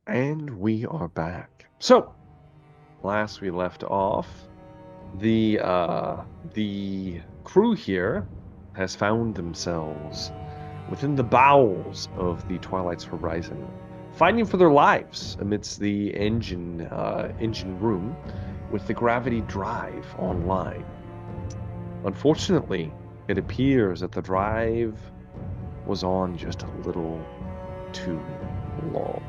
And we are back. So, last we left off, the crew here has found themselves within the bowels of the Twilight's horizon, fighting for their lives amidst the engine room with the gravity drive online. Unfortunately, it appears that the drive was on just a little too long.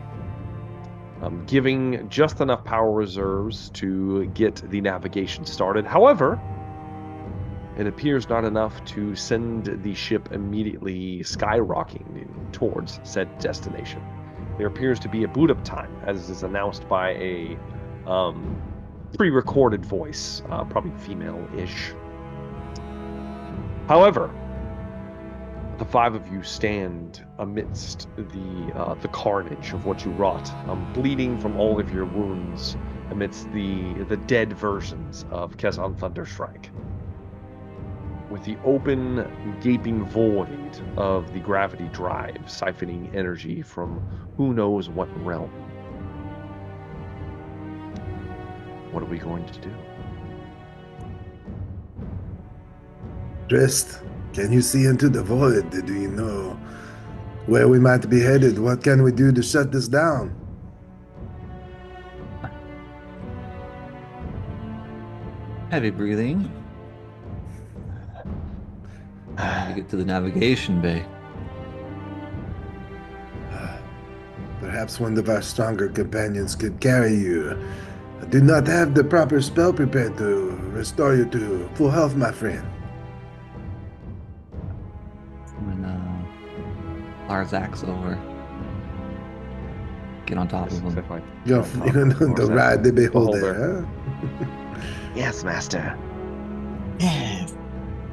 Giving just enough power reserves to get the navigation started. However, it appears not enough to send the ship immediately skyrocketing towards said destination. There appears to be a boot up time, as is announced by a pre-recorded voice, probably female-ish. However, the five of you stand amidst the carnage of what you wrought, bleeding from all of your wounds amidst the dead versions of Kezan Thunderstrike. With the open, gaping void of the gravity drive siphoning energy from who knows what realm. What are we going to do? Trist, can you see into the void? Do you know where we might be headed? What can we do to shut this down? Heavy breathing. To get to the navigation bay. Perhaps one of our stronger companions could carry you. I do not have the proper spell prepared to restore you to full health, my friend. When Larzak's over. Get on top of him. You're going to ride the beholder, huh? Yes, master. Yes.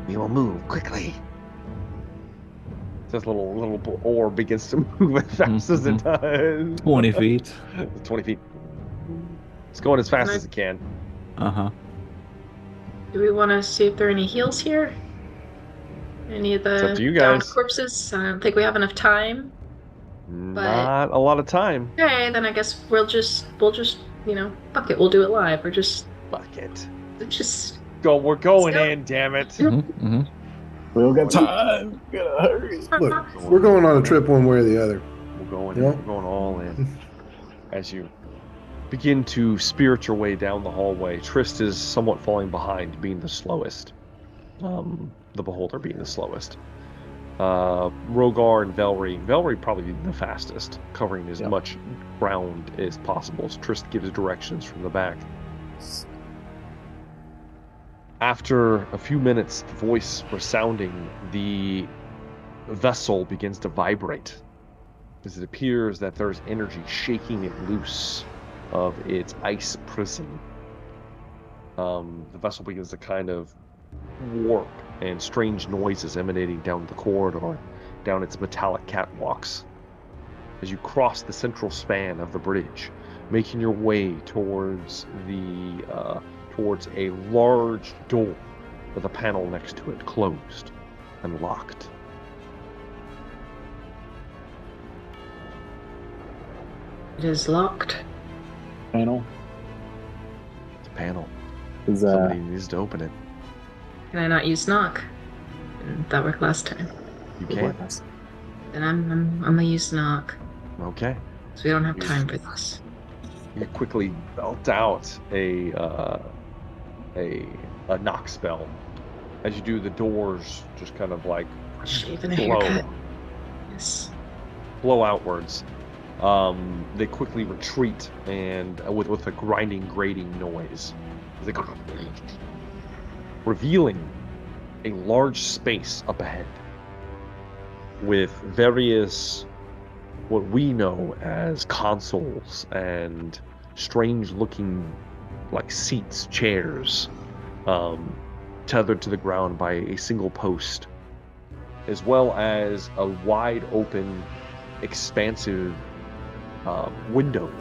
We will move quickly. This little orb begins to move as fast as it does. 20 feet. 20 feet. It's going as fast as it can. Uh-huh. Do we want to see if there are any heals here? Any of the downed corpses? I don't think we have enough time. Not a lot of time. Okay, then I guess we'll just fuck it. We'll do it live. We're just fuck it. Just go. We're going in. Damn it. We don't got time. Gotta hurry. Look, we're going on a trip one way or the other. We're going. We're going all in. As you begin to spirit your way down the hallway, Trist is somewhat falling behind, being the slowest. The beholder being the slowest. Rogar and Velree probably the fastest, covering as much ground as possible as Trist gives directions from the back. After a few minutes, the voice resounding, the vessel begins to vibrate as it appears that there's energy shaking it loose of its ice prison. The vessel begins to kind of warp, and strange noises emanating down the corridor, down its metallic catwalks. As you cross the central span of the bridge, making your way towards a large door with a panel next to it closed and locked. It is locked. Panel. It's a panel. Somebody needs to open it. Can I not use knock? That worked last time. You can. Then I'm gonna use knock. Okay. So we don't have time for this. You quickly belt out a knock spell. As you do, the doors just kind of like blow outwards. They quickly retreat, and with a grinding, grating noise, they go, revealing a large space up ahead with various what we know as consoles and strange-looking like seats, chairs, tethered to the ground by a single post, as well as a wide-open, expansive window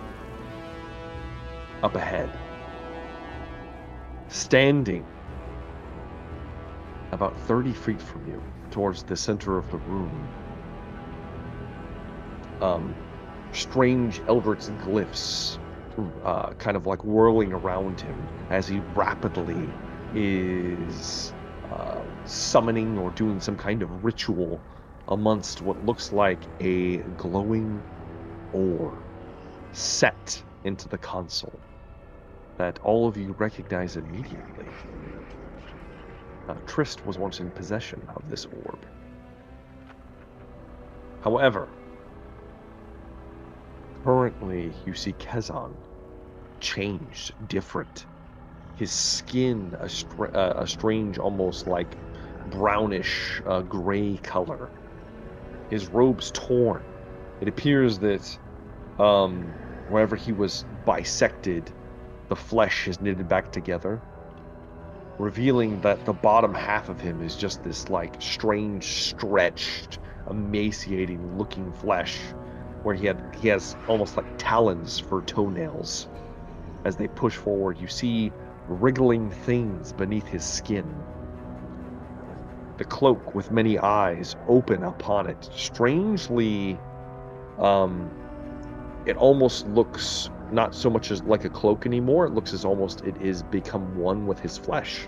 up ahead. Standing about 30 feet from you, towards the center of the room, strange eldritch glyphs kind of like whirling around him as he rapidly is summoning or doing some kind of ritual amongst what looks like a glowing orb set into the console that all of you recognize immediately. Trist was once in possession of this orb. However, currently you see Kezan changed, different. His skin a strange, almost like brownish gray color. His robes torn. It appears that wherever he was bisected, the flesh is knitted back together, revealing that the bottom half of him is just this like strange, stretched, emaciating looking flesh, where he has almost like talons for toenails. As they push forward, you see wriggling things beneath his skin. The cloak with many eyes open upon it. Strangely, it almost looks not so much as like a cloak anymore. It looks as almost it is become one with his flesh.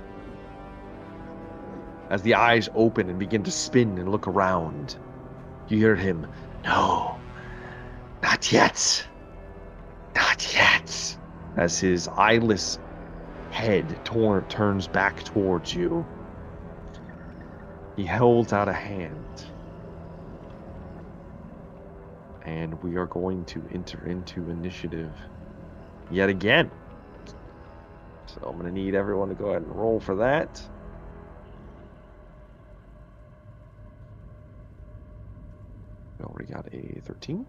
As the eyes open and begin to spin and look around, you hear him, "No, not yet. Not yet." As his eyeless head turns back towards you, he holds out a hand. And we are going to enter into initiative yet again. So I'm going to need everyone to go ahead and roll for that. We already got a 13.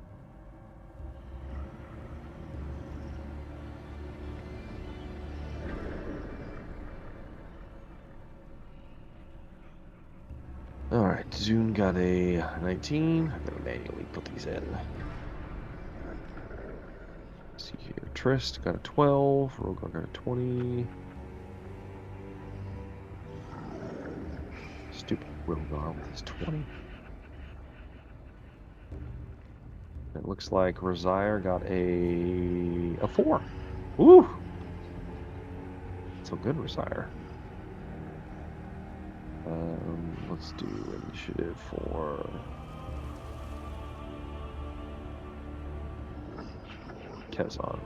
Alright, Zune got a 19. I'm going to manually put these in. Let's see here. Trist got a 12. Rogar got a 20. Stupid Rogar with his 20. It looks like Rosier got a 4. Woo! So good, Rosier. Let's do initiative for Kezan.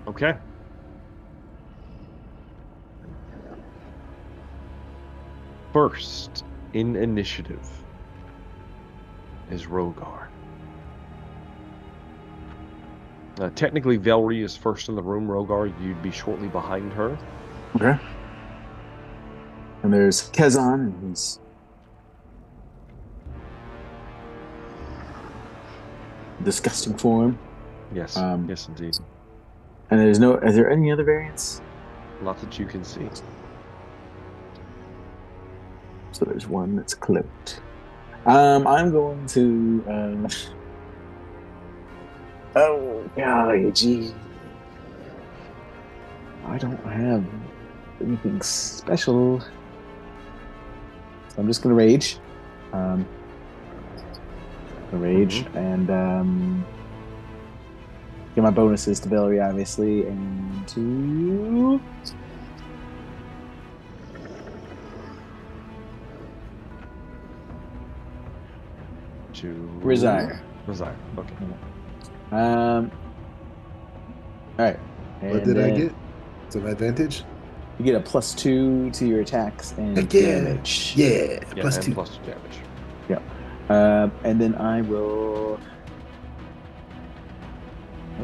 Okay. First in initiative is Rogar. Technically, Velree is first in the room. Rogar, you'd be shortly behind her. Okay. And there's Kezan, and he's disgusting form. Yes, yes, indeed. And is there any other variants? Not that you can see. So there's one that's cloaked. I'm going to. Oh, golly, gee. I don't have anything special. So I'm just going to rage. And get my bonuses to Velree, obviously, and to. Rosier. Okay. All right. What did I get? Some advantage? You get a +2 to your attacks and damage. Yeah, +2 damage. Yeah. And then I'll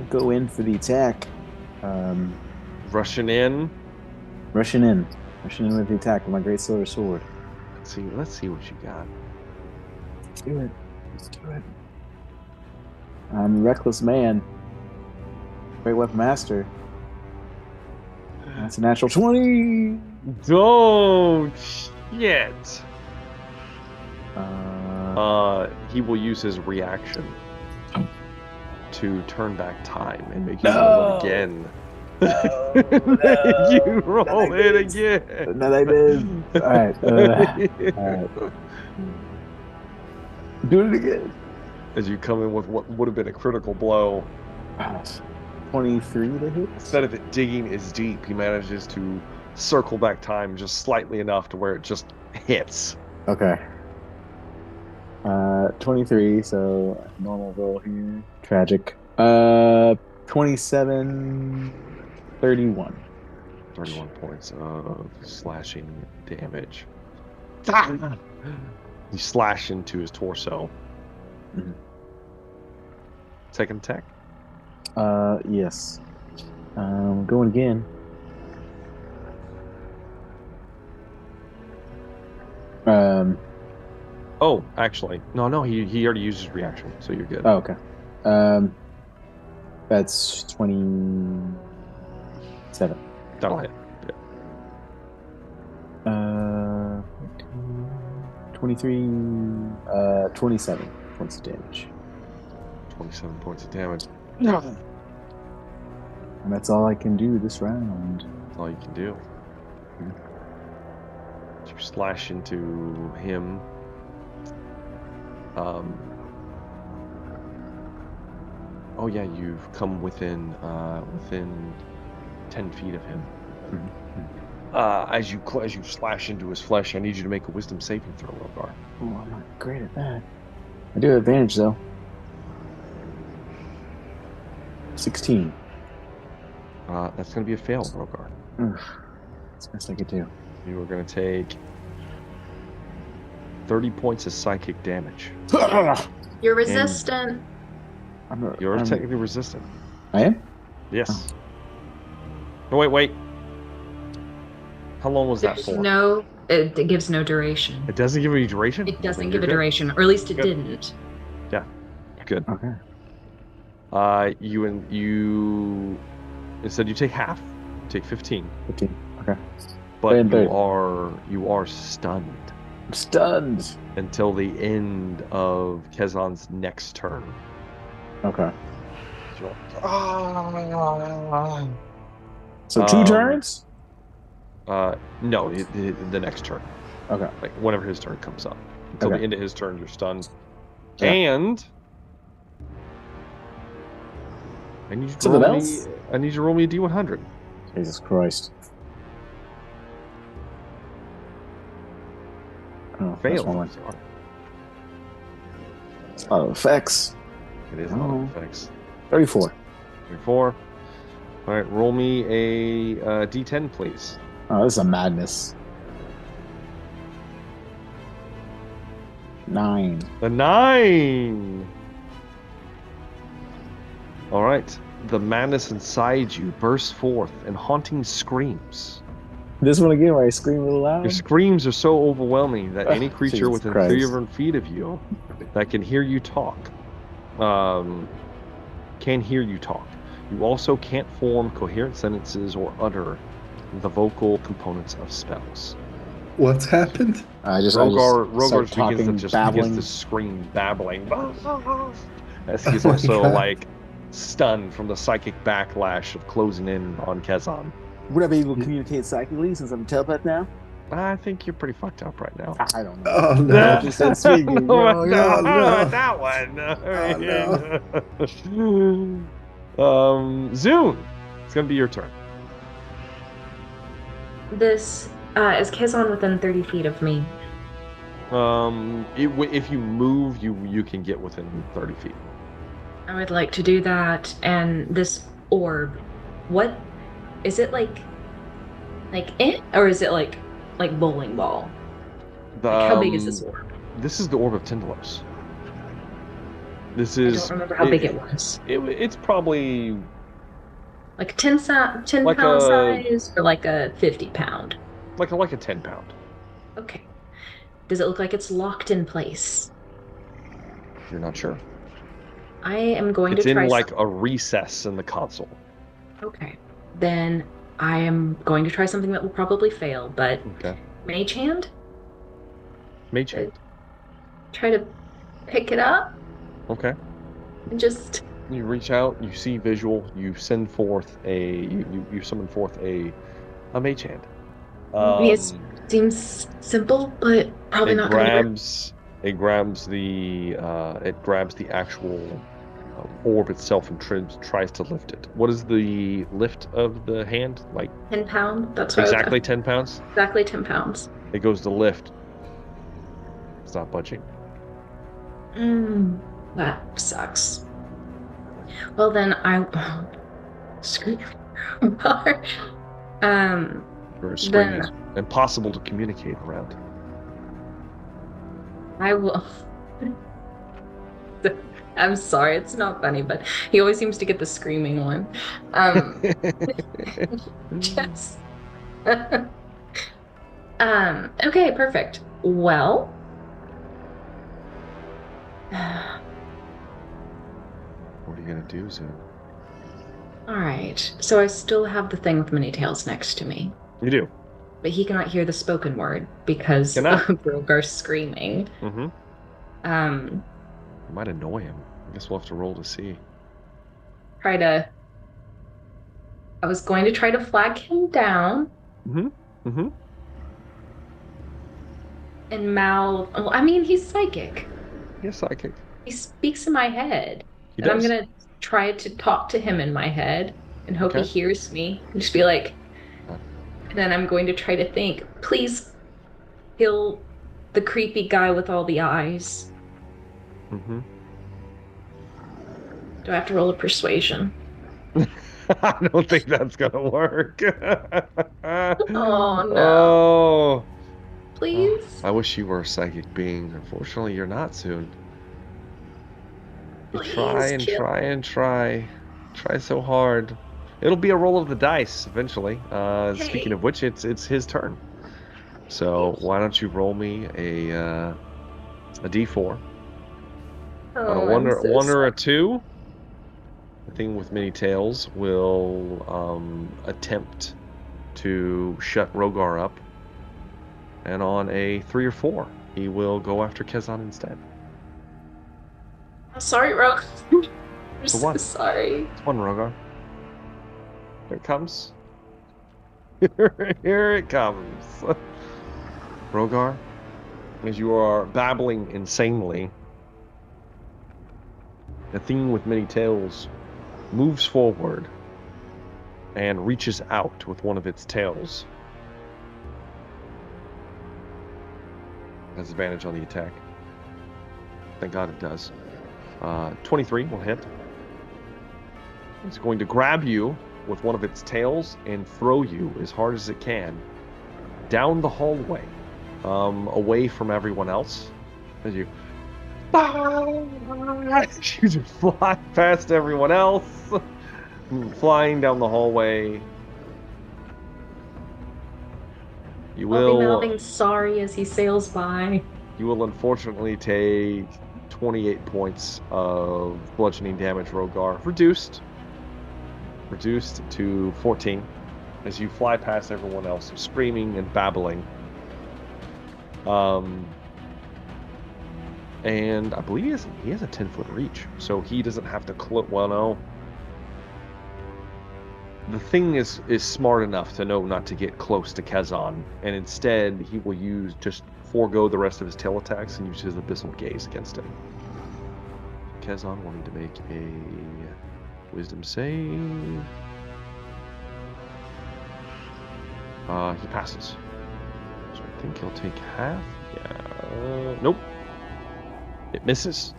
go in for the attack. Rushing in with the attack with my great silver sword. Let's see what you got. Let's do it. I'm a reckless man. Great weapon master. That's a natural 20. Don't shit. He will use his reaction to turn back time and make you roll it again. You roll it again. No, they did. All right. Do it again. As you come in with what would have been a critical blow. 23 to hit. Instead of it digging as deep, he manages to circle back time just slightly enough to where it just hits. Okay. 23, so normal roll here. Tragic. 27, 31. 31 points of slashing damage. You slash into his torso. Mm-hmm. Second attack? Yes. Going again. Oh, actually. No, he already used his reaction, so you're good. Oh, okay. That's 27. That'll hit. Yeah. 23, 27 points of damage. 27 points of damage. And that's all I can do this round. That's all you can do. You slash into him. Oh yeah, you've come within 10 feet of him. As you slash into his flesh, I need you to make a wisdom saving throw, Rogar. Oh, I'm not great at that. I do have advantage though. 16. That's going to be a fail, Rogar. That's the best I could do. You are going to take 30 points of psychic damage. You're resistant. You're technically resistant. I am? Yes. Oh. No, wait. How long was that for? No, it gives no duration. It doesn't give you duration? It doesn't give a duration, or at least it didn't. Yeah. Good. Okay. You instead you take half. You take 15. 15. Okay. But you are stunned. I'm stunned until the end of Kezan's next turn. Okay. So 2 turns? No, the next turn. Okay. Like whenever his turn comes up. Until the end of his turn, you're stunned. Yeah. And I need you to roll me a D100. Jesus Christ. Oh, fail. It's a lot of effects. It is a lot of effects. 34. 34. All right, roll me a D10, please. Oh, this is a madness. 9. A 9! All right. The madness inside you bursts forth in haunting screams. This one again where I scream a little loud? Your screams are so overwhelming that any creature Jesus within Christ. 300 feet of you that can hear you talk can hear you talk. You also can't form coherent sentences or utter the vocal components of spells. What's happened? Rogar begins to scream, babbling. As he's also like stunned from the psychic backlash of closing in on Kezan. Would I be able to communicate psychically since I'm a telepath now? I think you're pretty fucked up right now. I don't know. Oh no! Just said speaking. No, that one. Oh, no. Zune, it's gonna be your turn. This is Kezan within 30 feet of me. If you move, you can get within 30 feet. I would like to do that. And this orb, what is it like or is it like bowling ball? How big is this orb? This is the orb of Tindalos. I don't remember how big it was. It's probably like a 10 pound size or like a 50 pound? Like a 10 pound. Okay. Does it look like it's locked in place? You're not sure. I am going to try. It's in like a recess in the console. Okay. Then I am going to try something that will probably fail, but Mage Hand? Mage Hand. Try to pick it up. Okay. And just... You reach out, you see visual, you send forth you summon forth a Mage Hand. It seems simple, but probably not going to work. It grabs the actual orb itself and tries to lift it. What is the lift of the hand? Like 10 pounds. That's what exactly 10 pounds? Exactly 10 pounds. It goes to lift. It's not budging. That sucks. Well, then I screw you. Your scream is impossible to communicate around. I will. I'm sorry, it's not funny, but he always seems to get the screaming one. Just. Okay, perfect. Well. What are you gonna do, Zoom? All right. So I still have the thing with many tails next to me. You do. But he cannot hear the spoken word because of Brogar's screaming. Mm-hmm. It might annoy him. I guess we'll have to roll to see. I was going to try to flag him down. Mm-hmm. Mm-hmm. And mouth. Well, I mean, he's psychic. He's psychic. He speaks in my head. He does. I'm gonna try to talk to him in my head and hope he hears me. And just be like, and then I'm going to try to think, please kill the creepy guy with all the eyes. Mm-hmm. Do I have to roll a persuasion? I don't think that's gonna work. Oh no. Oh. Please? I wish you were a psychic being. Unfortunately, you're not soon. You try and try and try. Try so hard. It'll be a roll of the dice eventually. Speaking of which, it's his turn. So why don't you roll me a d4? On a one or a 2, the thing with many tails will attempt to shut Rogar up. And on a 3 or 4, he will go after Kezan instead. I'm sorry, Rogar. I'm so sorry. It's 1, Rogar. Here it comes. Here it comes. Rogar, as you are babbling insanely, the thing with many tails moves forward and reaches out with one of its tails. Has advantage on the attack. Thank God it does. 23 will hit. It's going to grab you with one of its tails and throw you as hard as it can down the hallway, away from everyone else. As you just fly past everyone else, flying down the hallway. You will be mouthing sorry as he sails by. You will unfortunately take 28 points of bludgeoning damage, Rogar. Reduced to 14 as you fly past everyone else, screaming and babbling. And I believe he has a 10-foot reach, so he doesn't have to well, no. The thing is smart enough to know not to get close to Kezan, and instead he will just forego the rest of his tail attacks and use his abyssal gaze against him. Kezan wanting to make a wisdom save. He passes. So I think he'll take half. Yeah. Nope. It misses.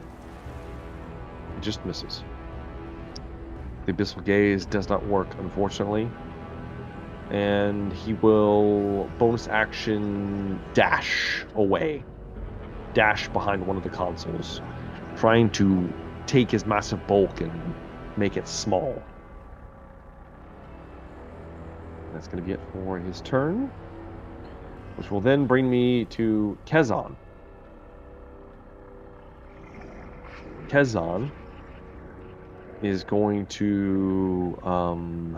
It just misses. The abyssal gaze does not work, unfortunately. And he will bonus action dash away. Dash behind one of the consoles, trying to take his massive bulk and make it small. That's going to be it for his turn, which will then bring me to Kezan. Kezan is going to well,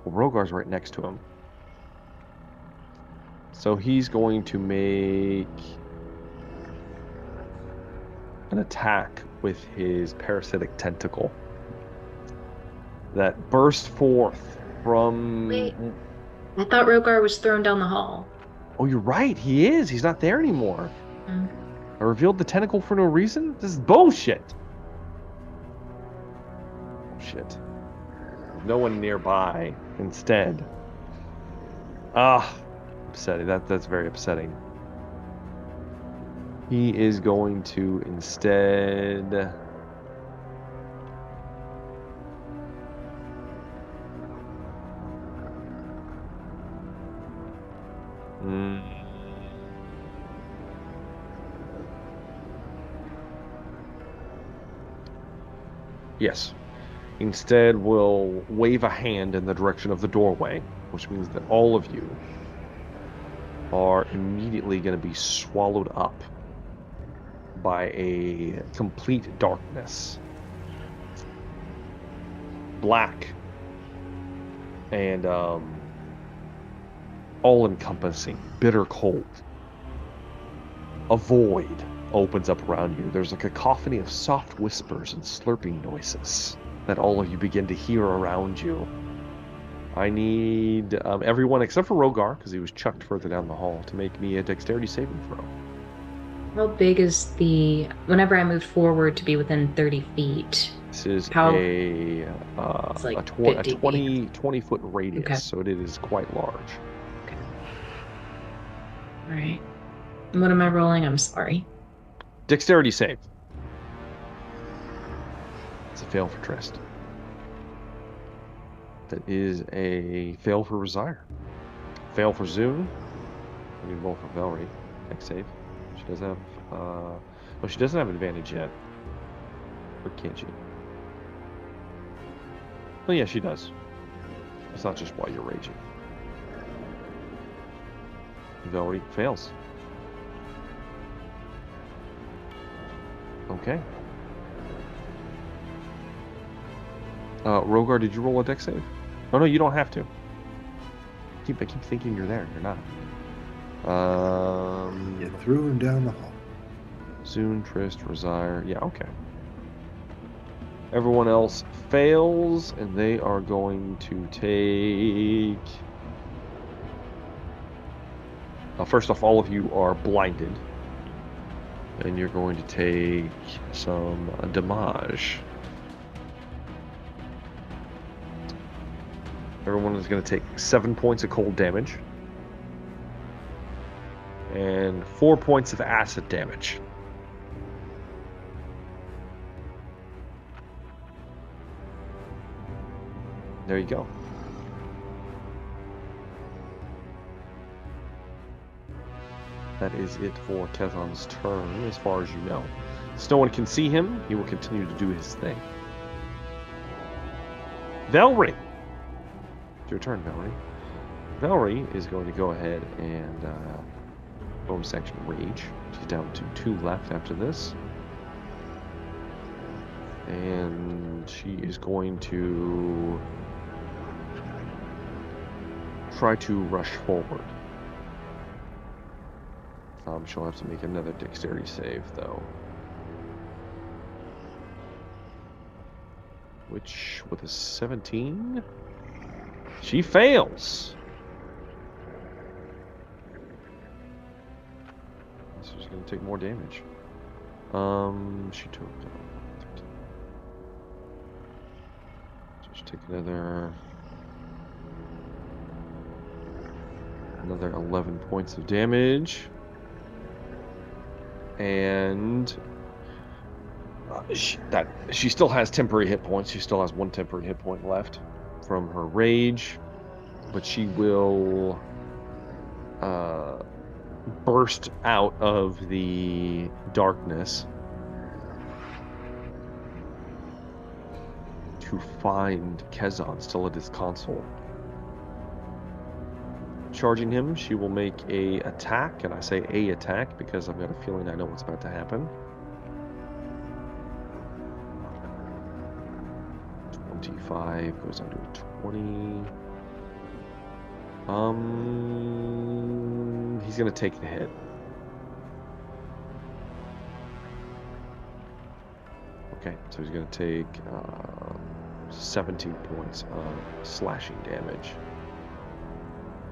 Rogar's right next to him, so he's going to make an attack with his parasitic tentacle that burst forth from I thought Rogar was thrown down the hall. Oh, you're right. He is. He's not there anymore. Mm. I revealed the tentacle for no reason? This is bullshit. Shit. No one nearby instead. Upsetting. That's very upsetting. He is going to instead... Yes. Instead, we'll wave a hand in the direction of the doorway, which means that all of you are immediately going to be swallowed up by a complete darkness. Black and all-encompassing, bitter cold. A void opens up around you. There's a cacophony of soft whispers and slurping noises that all of you begin to hear around you. I need everyone except for Rogar, because he was chucked further down the hall, to make me a dexterity saving throw. How big is the... Whenever I moved forward to be within 30 feet... This is like a 20-foot radius, okay. So it is quite large. Okay. All right. What am I rolling? I'm sorry. Dexterity save. It's a fail for Trist. That is a fail for Resire. Fail for Zune. We need roll for Velree. Dex save. She does have... oh, she doesn't have advantage yet. Or can't she? Oh yeah, she does. It's not just while you're raging. Velree fails. Okay. Rogar, did you roll a dex save? Oh no, you don't have to. I keep thinking you're there. You're not. You threw him down the hall. Zune, Trist, Resire. Yeah, okay. Everyone else fails, and they are going to take... first off, all of you are blinded. And you're going to take some damage. Everyone is going to take 7 points of cold damage. And 4 points of acid damage. There you go. That is it for Kezan's turn, as far as you know. Since no one can see him, he will continue to do his thing. Velree! It's your turn, Velree. Velree is going to go ahead and bonus action Rage. She's down to 2 left after this. And she is going to try to rush forward. She'll have to make another dexterity save, though. Which, with a 17, she fails. So she's going to take more damage. She took 13. So she'll take another 11 points of damage. And she still has temporary hit points. She still has 1 temporary hit point left from her rage, but she will burst out of the darkness to find Kezan still at his console. Charging him, she will make a attack, and I say a attack because I've got a feeling I know what's about to happen. 25 goes down to a 20. He's gonna take the hit. Okay, so he's gonna take 17 points of slashing damage.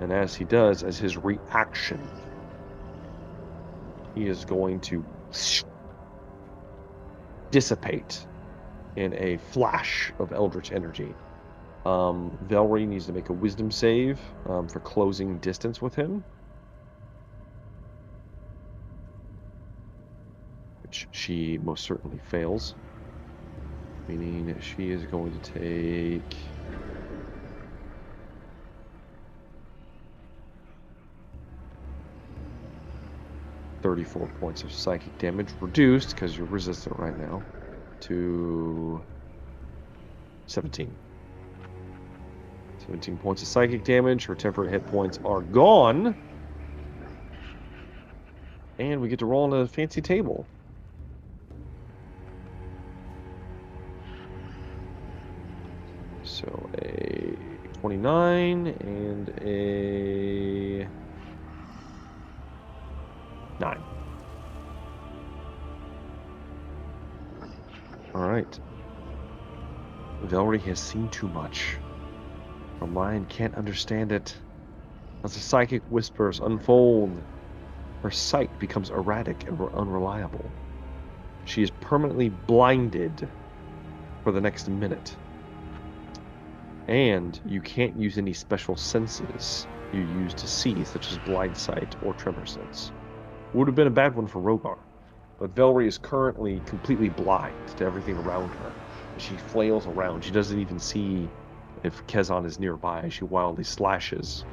And as he does, as his reaction, he is going to dissipate in a flash of eldritch energy. Velree needs to make a wisdom save for closing distance with him. Which she most certainly fails. Meaning she is going to take... ...34 points of psychic damage, reduced, because you're resistant right now, to 17. 17 points of psychic damage. Her temporary hit points are gone. And we get to roll on a fancy table. So a 29 and a 9. All right. Velree has seen too much. Her mind can't understand it. As the psychic whispers unfold, her sight becomes erratic and unreliable. She is permanently blinded for the next minute. And you can't use any special senses you use to see, such as blind sight or tremor sense. Would have been a bad one for Rogar. But Velree is currently completely blind to everything around her. She flails around. She doesn't even see if Kezan is nearby. She wildly slashes.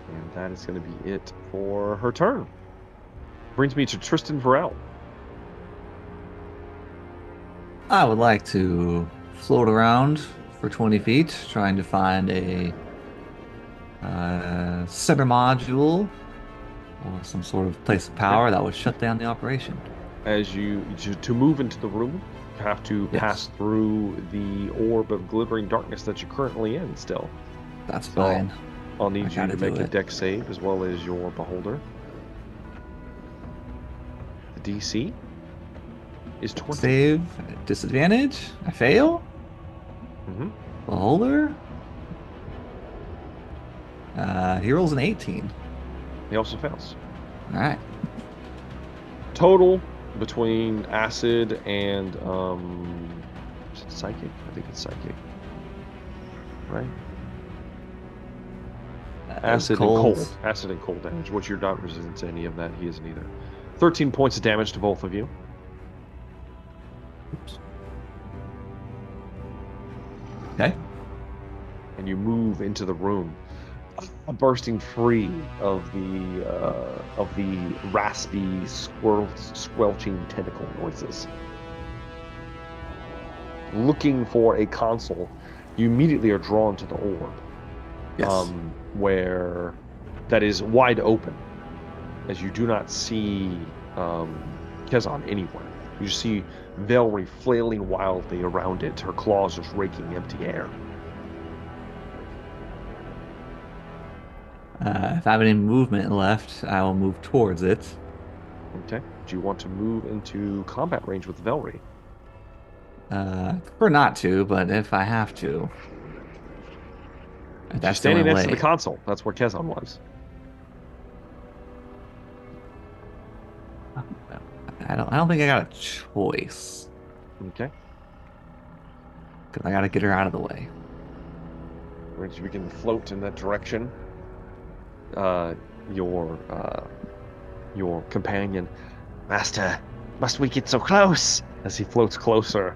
And that is going to be it for her turn. Brings me to Tristan Varel. I would like to float around for 20 feet, trying to find a center module or some sort of place of power that would shut down the operation. As to move into the room, you have to pass through the orb of glittering darkness that you're currently in still. That's fine. I'll need you to make a dex save as well as your beholder. The DC is 20. Save, disadvantage, I fail. Mm-hmm. Beholder. He rolls an 18. He also fails. All right. Total between acid and is it psychic? I think it's psychic. Right? Acid and cold. Acid and cold damage. Which you're not resistant to any of that. He isn't either. 13 points of damage to both of you. Oops. Okay. And you move into the room, bursting free of the raspy, squelching tentacle noises. Looking for a console, you immediately are drawn to the orb. Yes. Where that is wide open, as you do not see Kezan anywhere. You see Velree flailing wildly around it, her claws just raking empty air. If I have any movement left, I will move towards it. Okay. Do you want to move into combat range with Velree? I prefer not to, but if I have to. She's standing next to the console. That's where Kezan was. I don't think I got a choice. Okay. Because I got to get her out of the way. Once you begin to float in that direction, your companion, Master, must we get so close? As he floats closer.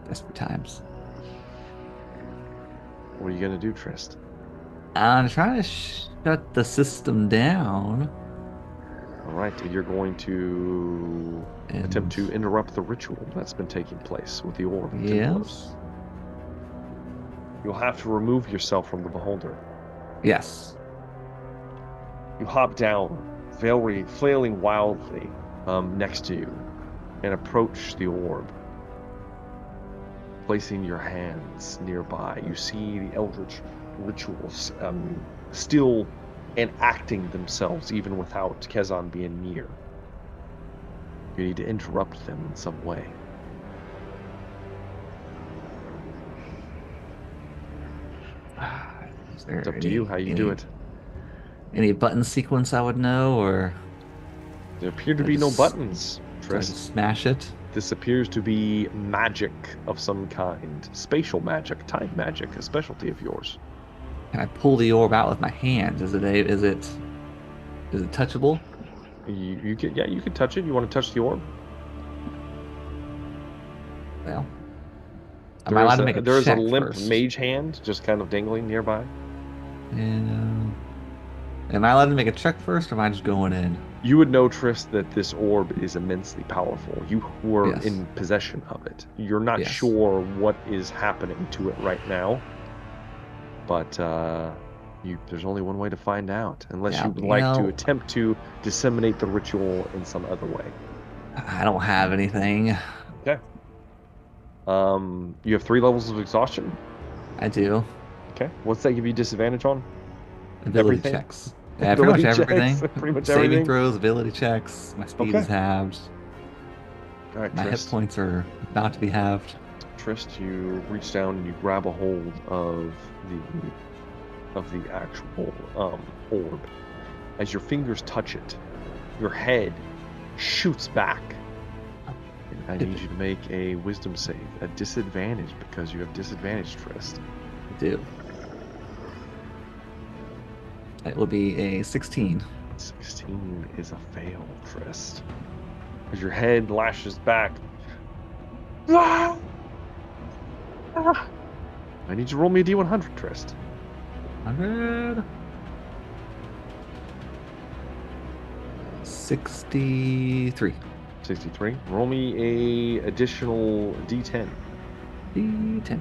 Desperate times. What are you gonna do, Trist? I'm trying to shut the system down. All right, you're going to attempt to interrupt the ritual that's been taking place with the orb. Yes. You'll have to remove yourself from the beholder. Yes. You hop down, Velree flailing wildly next to you, and approach the orb. Placing your hands nearby, you see the eldritch rituals still enacting themselves even without Kezan being near. You need to interrupt them in some way. Is there It's up to you how you do it. Any button sequence I would know, or There appear to I be no just- buttons, do I Trist. just smash it? This appears to be magic of some kind. Spatial magic, time magic, a specialty of yours. Can I pull the orb out with my hand? Is it touchable? You can touch it. You want to touch the orb? Well, am I allowed to make a There's a check limp first? mage hand just kind of dangling nearby. And am I allowed to make a check first, or am I just going in? You would know, Trist, that this orb is immensely powerful. You were Yes. in possession of it. You're not Yes. sure what is happening to it right now, but there's only one way to find out, unless Yeah, you would you like to know- attempt to disseminate the ritual in some other way. I don't have anything. Okay. You have 3 levels of exhaustion. I do. Okay. What's that give you disadvantage on? Ability Everything? checks. Yeah, pretty much Ability checks, everything. pretty much Saving everything? throws, ability checks. My speed Okay. is halved. All right, My hit Trist. points are about to be halved. Trist, you reach down and you grab a hold of the actual orb. As your fingers touch it, your head shoots back. And I need you to make a wisdom save at disadvantage because you have disadvantage, Trist. I do. It will be a 16. 16 is a fail, Trist. As your head lashes back. I need you to roll me a D100, Trist. 100. 63. 63. Roll me a additional D10. D10.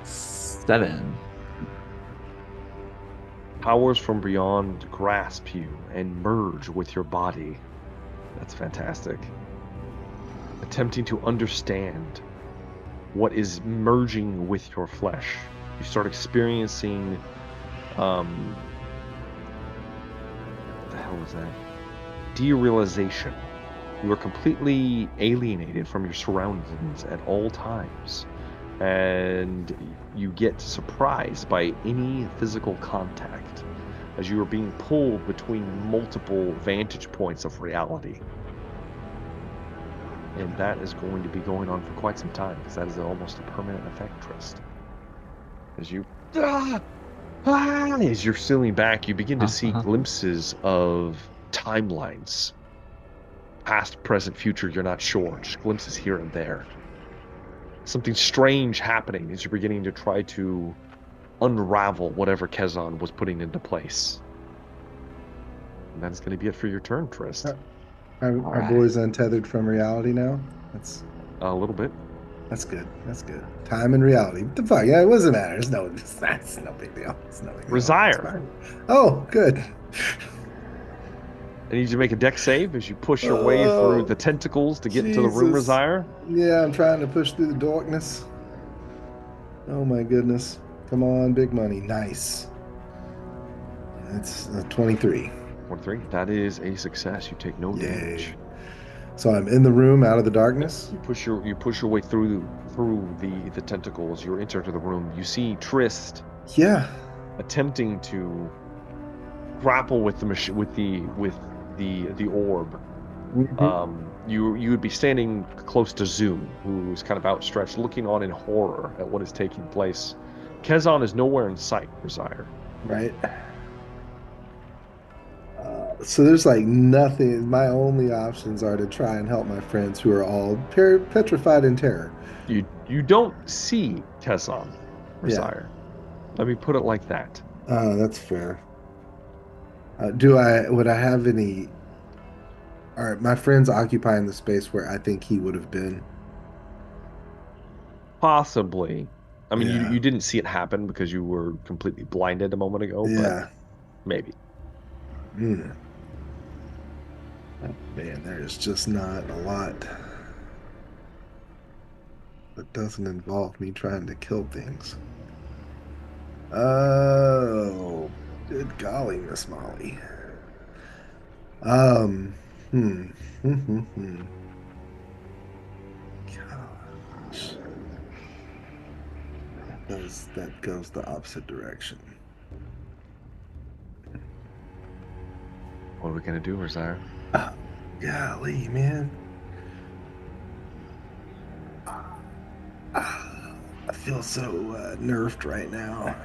7. Powers from beyond grasp you and merge with your body. That's fantastic. Attempting to understand what is merging with your flesh. You start experiencing what the hell was that? Derealization. You are completely alienated from your surroundings at all times. And you get surprised by any physical contact as you are being pulled between multiple vantage points of reality. And that is going to be going on for quite some time, because that is almost a permanent effect, Trist. As you as you're sealing back, you begin to see glimpses of timelines. Past, present, future, you're not sure. Just glimpses here and there. Something strange happening as you're beginning to try to unravel whatever Kezan was putting into place. And that's going to be it for your turn, Trist. Our right. boy's untethered from reality now. That's A little bit. good. That's good. Time and reality. What the fuck? Yeah, it doesn't matter. That's no big deal. It's no big deal. Resire. It's fine. Oh, good. I need you to make a dex save as you push your way through the tentacles to get into the room, Jesus. Resire. Yeah, I'm trying to push through the darkness. Oh my goodness. Come on, big money. Nice. That's 23. 43. That is a success. You take no damage. So I'm in the room out of the darkness. You push your way through the tentacles. You enter into the room. You see Trist Yeah. attempting to grapple with the orb. You would be standing close to Zoom, who's kind of outstretched, looking on in horror at what is taking place. Kezan is nowhere in sight, Resire. Right. So there's like nothing. My only options are to try and help my friends who are all petrified in terror. You don't see Kezan, Resire. Let me put it like that. That's fair. Would I have any? All right, my friend's occupying the space where I think he would have been. Possibly. I mean, Yeah. you didn't see it happen because you were completely blinded a moment ago, Yeah. but maybe. Mm. Man, there's just not a lot that doesn't involve me trying to kill things. Oh, good golly, Miss Molly. Gosh. that goes the opposite direction. What are we gonna do, Rosar? Golly, man. I feel so nerfed right now.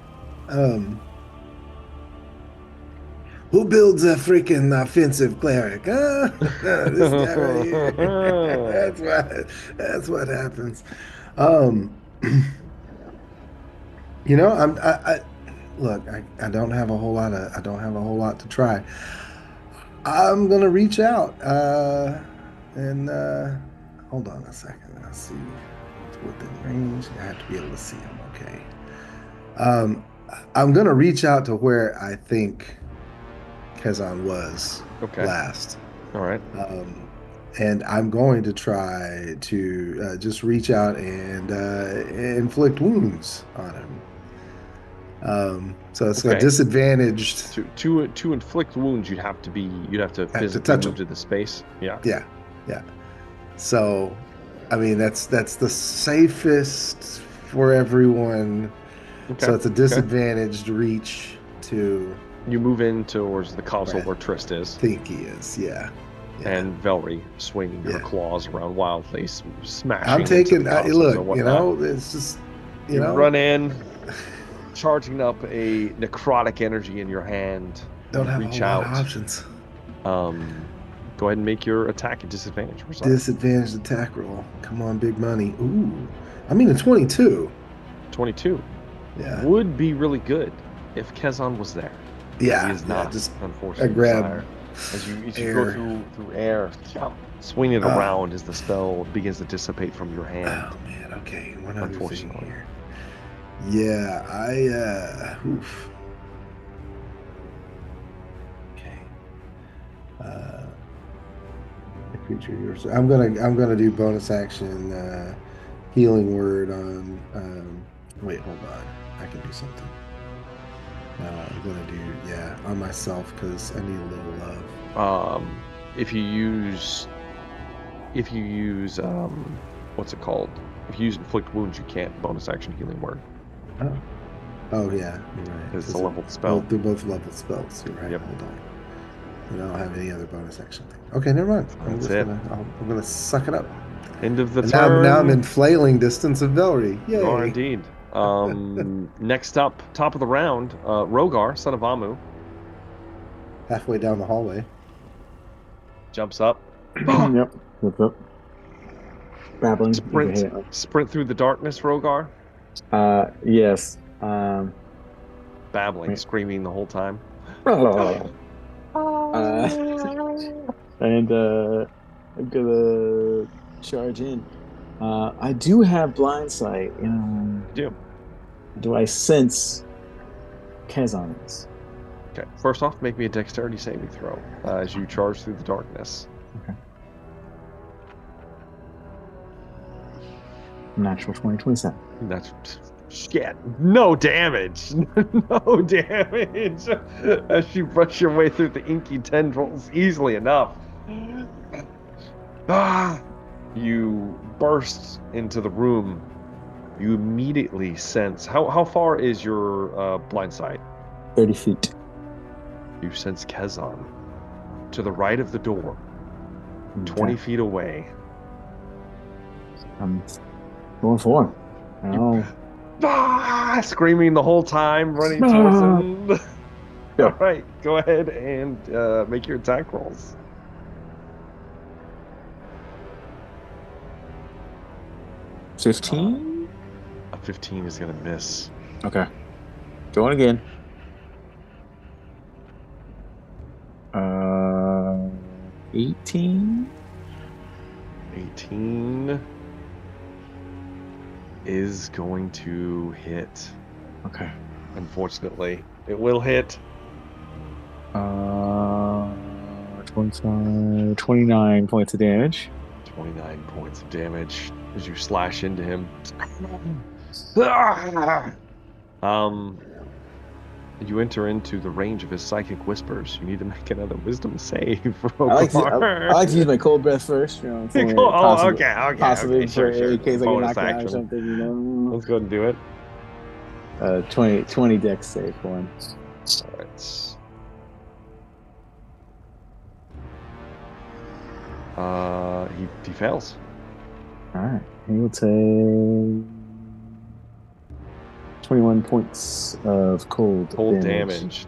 Who builds a freaking offensive cleric? Huh? This guy right here. That's what happens. Look, I don't have a whole lot to try. I'm gonna reach out and hold on a second. Let's see what's within range. I have to be able to see him. Okay. I'm gonna reach out to where I think Kezan was last. All right. And I'm going to try to just reach out and inflict wounds on him. So it's a disadvantaged. To inflict wounds, you'd have to physically move to the space. Yeah. Yeah. So, I mean, that's the safest for everyone. Okay. So it's a disadvantaged reach to. You move in towards the console where Trist is. I think he is. Yeah. And Velree swinging her claws around wildly, smashing. I'm taking. Look, it's just. You run in. Charging up a necrotic energy in your hand. Don't have reach a lot of options. Go ahead and make your attack at disadvantage. Disadvantaged attack roll. Come on, big money. Ooh. I mean, a 22. 22. Yeah. Would be really good if Kezan was there. Yeah. He is not, just unfortunately. I grab as you go through air, swing it around as the spell begins to dissipate from your hand. Oh, man. Okay. One other thing here. Yeah, oof. Okay. The creature yours. I'm gonna do bonus action healing word on wait, hold on. I can do something. I'm gonna do on myself because I need a little love. If you use what's it called? If you use inflict wounds, you can't bonus action healing word. Oh yeah, you're right. Because it's a leveled spell. They're both leveled spells. You're right. Yep. Hold on. And I don't have any other bonus action thing. Okay, never mind. I'm gonna suck it up. End of the turn. Now I'm in flailing distance of Velree. Yay. You are indeed. Next up, top of the round, Rogar, son of Amu. Halfway down the hallway. Jumps up. Yep. What's up? Babbling. Sprint through the darkness, Rogar. Yes. Babbling, screaming the whole time. And I'm gonna charge in. I do have blind sight. Do I sense Kezan is? Okay. First off, make me a dexterity saving throw as you charge through the darkness. Okay. Natural 20-27. That's shit. No damage. No damage. As you brush your way through the inky tendrils easily enough. You burst into the room. You immediately sense. How far is your blind sight? 30 feet. You sense Kezan to the right of the door, 20 feet away. I'm going for him. Screaming the whole time, running towards him. Yeah. All right, go ahead and make your attack rolls. 15? A 15 is going to miss. Okay. Going again. 18? 18 is going to hit. Okay. Unfortunately, it will hit. 25, 29 points of damage. 29 points of damage as you slash into him. You enter into the range of his psychic whispers. You need to make another wisdom save. I like to use my cold breath first. Okay. Possibly Sure. in case I get knocked out or action. something. Let's go ahead and do it. 20 dex save for him. All right. He fails. All right. He will take 21 points of cold damage.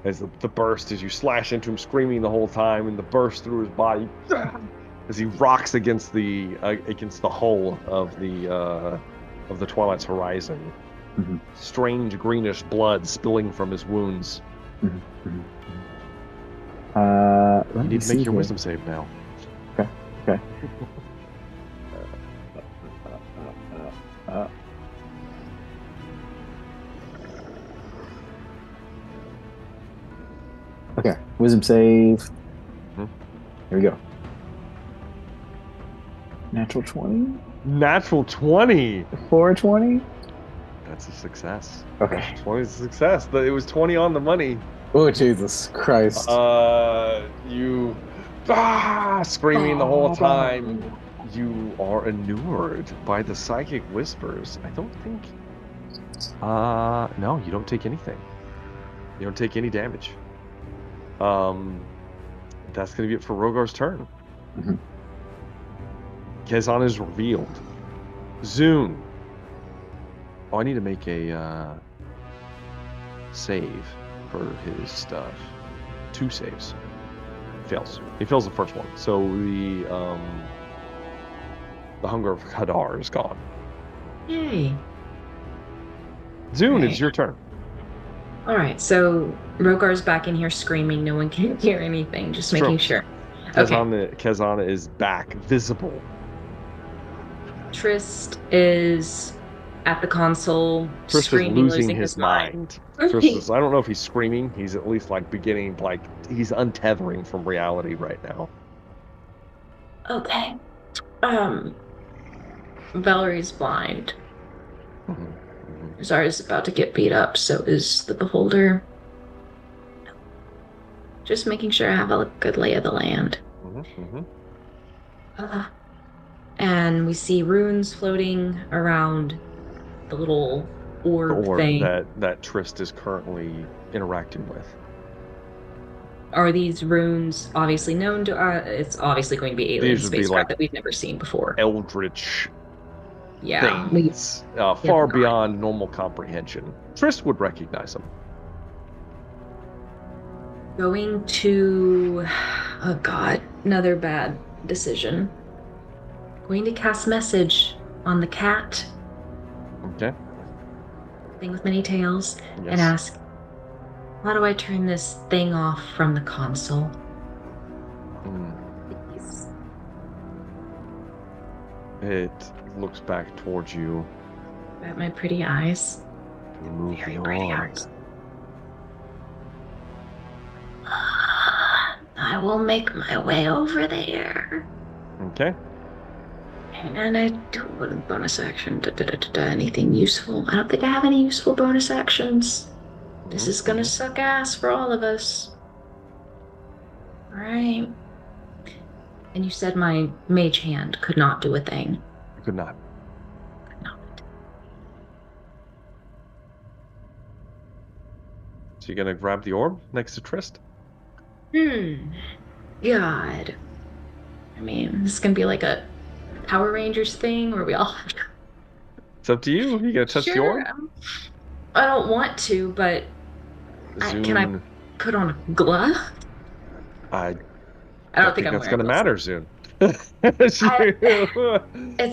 As the burst, as you slash into him, screaming the whole time, and the burst through his body, as he rocks against the hull of the Twilight's horizon. Mm-hmm. Strange greenish blood spilling from his wounds. Mm-hmm. Mm-hmm. You need to make your wisdom save now. Okay. Okay, wisdom save. Mm-hmm. Here we go. Natural 20? Natural 20! 420? That's a success. Okay. 20 is a success. It was 20 on the money. Oh, Jesus Christ. You screaming the whole time. You are inured by the psychic whispers. I don't think... no, you don't take anything. You don't take any damage. That's going to be it for Rogar's turn. Mm-hmm. Kezan is revealed. Zune. Oh, I need to make a save for his stuff. 2 saves. Fails. He fails the first one. So the hunger of Hadar is gone. Yay. Zune, Right. it's your turn. All right, so Rogar's back in here screaming. No one can hear anything. Just making sure. Okay. Kezana is back, visible. Trist is at the console, Trist screaming, is losing his mind. Trist is, I don't know if he's screaming. He's at least he's untethering from reality right now. Okay. Velree's blind. Mm-hmm. Zara's about to get beat up, so is the Beholder. Just making sure I have a good lay of the land. Mm-hmm. And we see runes floating around the little orb thing. that Trist is currently interacting with. Are these runes obviously known to us? It's obviously going to be alien These would be spacecraft that we've never seen before. Eldritch Yeah. things, far beyond normal comprehension. Trist would recognize them. Going to... Oh god, another bad decision. Going to cast message on the cat. Okay. Thing with many tails. Yes. And ask, how do I turn this thing off from the console? Please. It looks back towards you. At my pretty eyes. You move Very the pretty orb. eyes. I will make my way over there. Okay. And I do a bonus action. Anything useful? I don't think I have any useful bonus actions. This is gonna suck ass for all of us. Alright. And you said my mage hand could not do a thing. You could not. Could not. So you're gonna grab the orb next to Trist? God. I mean, this is gonna be like a Power Rangers thing where we all have to... It's up to you. You gonna touch the orb? I don't want to, but can I put on a glove? I don't think that's gonna matter soon. It's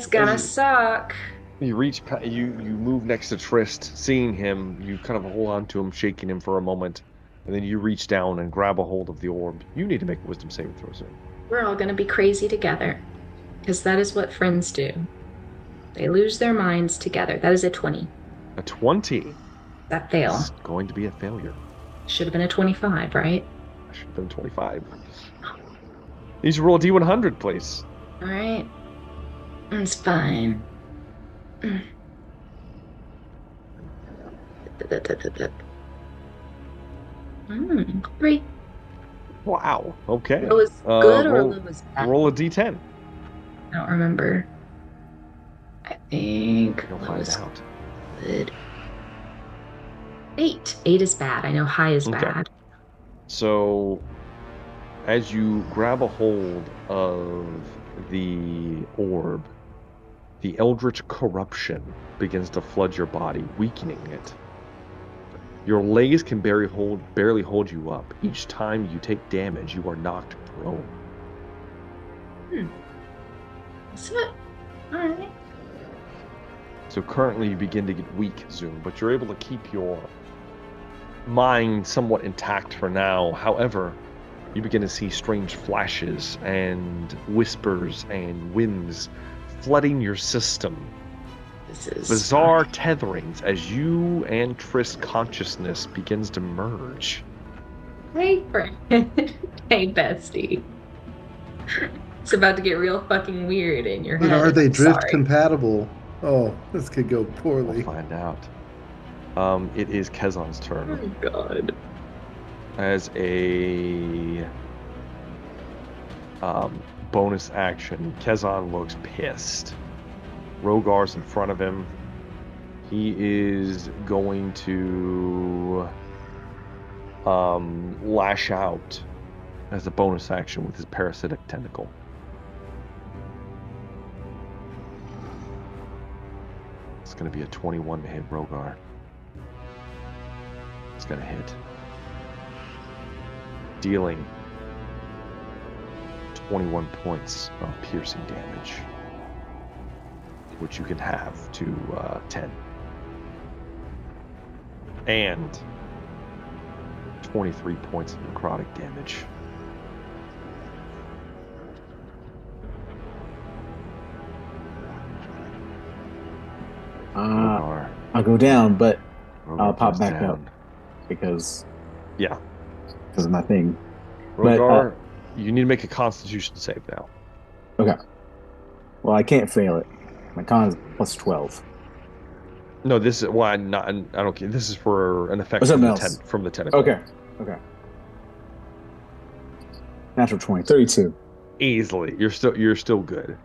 gonna suck. You you move next to Trist, seeing him. You kind of hold on to him, shaking him for a moment, and then you reach down and grab a hold of the orb. You need to make a wisdom saving throw soon. We're all gonna be crazy together, because that is what friends do. They lose their minds together. That is a 20. A 20. That fail. It's going to be a failure. Should have been a 25, right? Should have been 25. You should roll a D100, please. All right. It's fine. 3. Wow. Okay. It was good or it was bad? Roll a D10. I don't remember. I think You'll it find was out. Good. 8. 8 is bad. I know high is Okay. bad. So, as you grab a hold of the orb, the eldritch corruption begins to flood your body, weakening it. Your legs can barely hold you up. Each time you take damage, you are knocked prone. So, alright. So currently you begin to get weak, Zoom, but you're able to keep your mind somewhat intact for now. However, you begin to see strange flashes and whispers and winds flooding your system. This is Bizarre tetherings as you and Triss' consciousness begins to merge. Hey, friend. Hey, bestie. It's about to get real fucking weird in your But head. are they I'm drift sorry. compatible? Oh, this could go We'll poorly. find out. It is Kezan's turn. Oh, God. As a bonus action, Kezan looks pissed. Rogar's in front of him. He is going to lash out as a bonus action with his parasitic tentacle. It's going to be a 21 to hit Rogar. It's going to hit. Dealing 21 points of piercing damage, which you can have to 10. And 23 points of necrotic damage. Rogar. I'll go down, but Rogar I'll pop goes back down. up because Yeah. of my thing. Rogar, you need to make a Constitution save now. Okay. Well, I can't fail it. My con is plus 12. No, this is why I don't care. This is for an effect Or from something the, else. from the tentacle. Okay. Natural 20, 32. Easily. You're still good.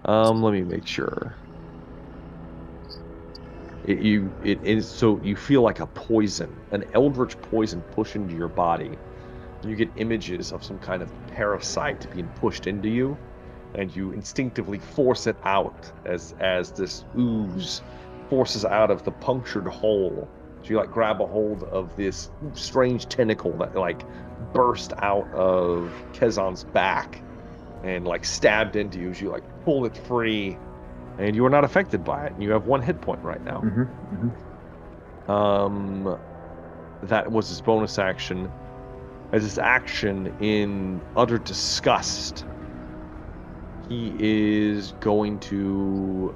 Let me make sure. It is so you feel like a poison, an eldritch poison pushed into your body. You get images of some kind of parasite being pushed into you, and you instinctively force it out as this ooze forces out of the punctured hole. So you like grab a hold of this strange tentacle that like burst out of Kezan's back and like stabbed into you as you like pull it free, and you are not affected by it. And you have 1 hit point right now. That was his bonus action. As his action, in utter disgust, he is going to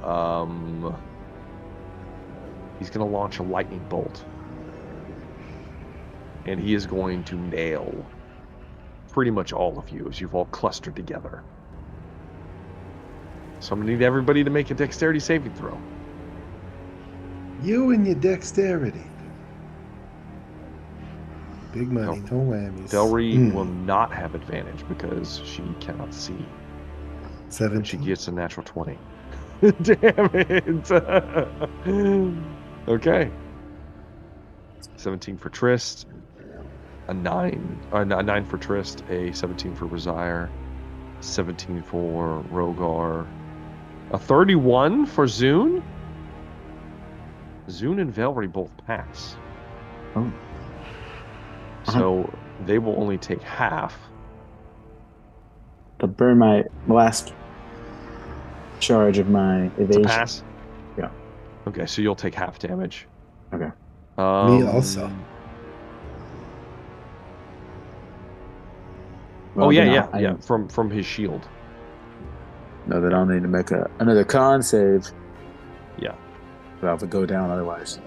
he's going to launch a lightning bolt, and he is going to nail pretty much all of you as you've all clustered together. So I'm going to need everybody to make a dexterity saving throw. You and your dexterity. Big money, no whammies. Velree will not have advantage because she cannot see. 17. She gets a natural 20. Damn it! Okay. 17 for Trist. A 9 for Trist. A 17 for Razire. 17 for Rogar. A 31 for Zune. Zune and Velree both pass. Oh. So they will only take half. To burn my last charge of my evasion. To pass? Yeah. Okay, so you'll take half damage. Okay. Me also. Well, Oh then yeah. I From his shield. know that I'll need to make another con save. Yeah. But I'll have to go down otherwise.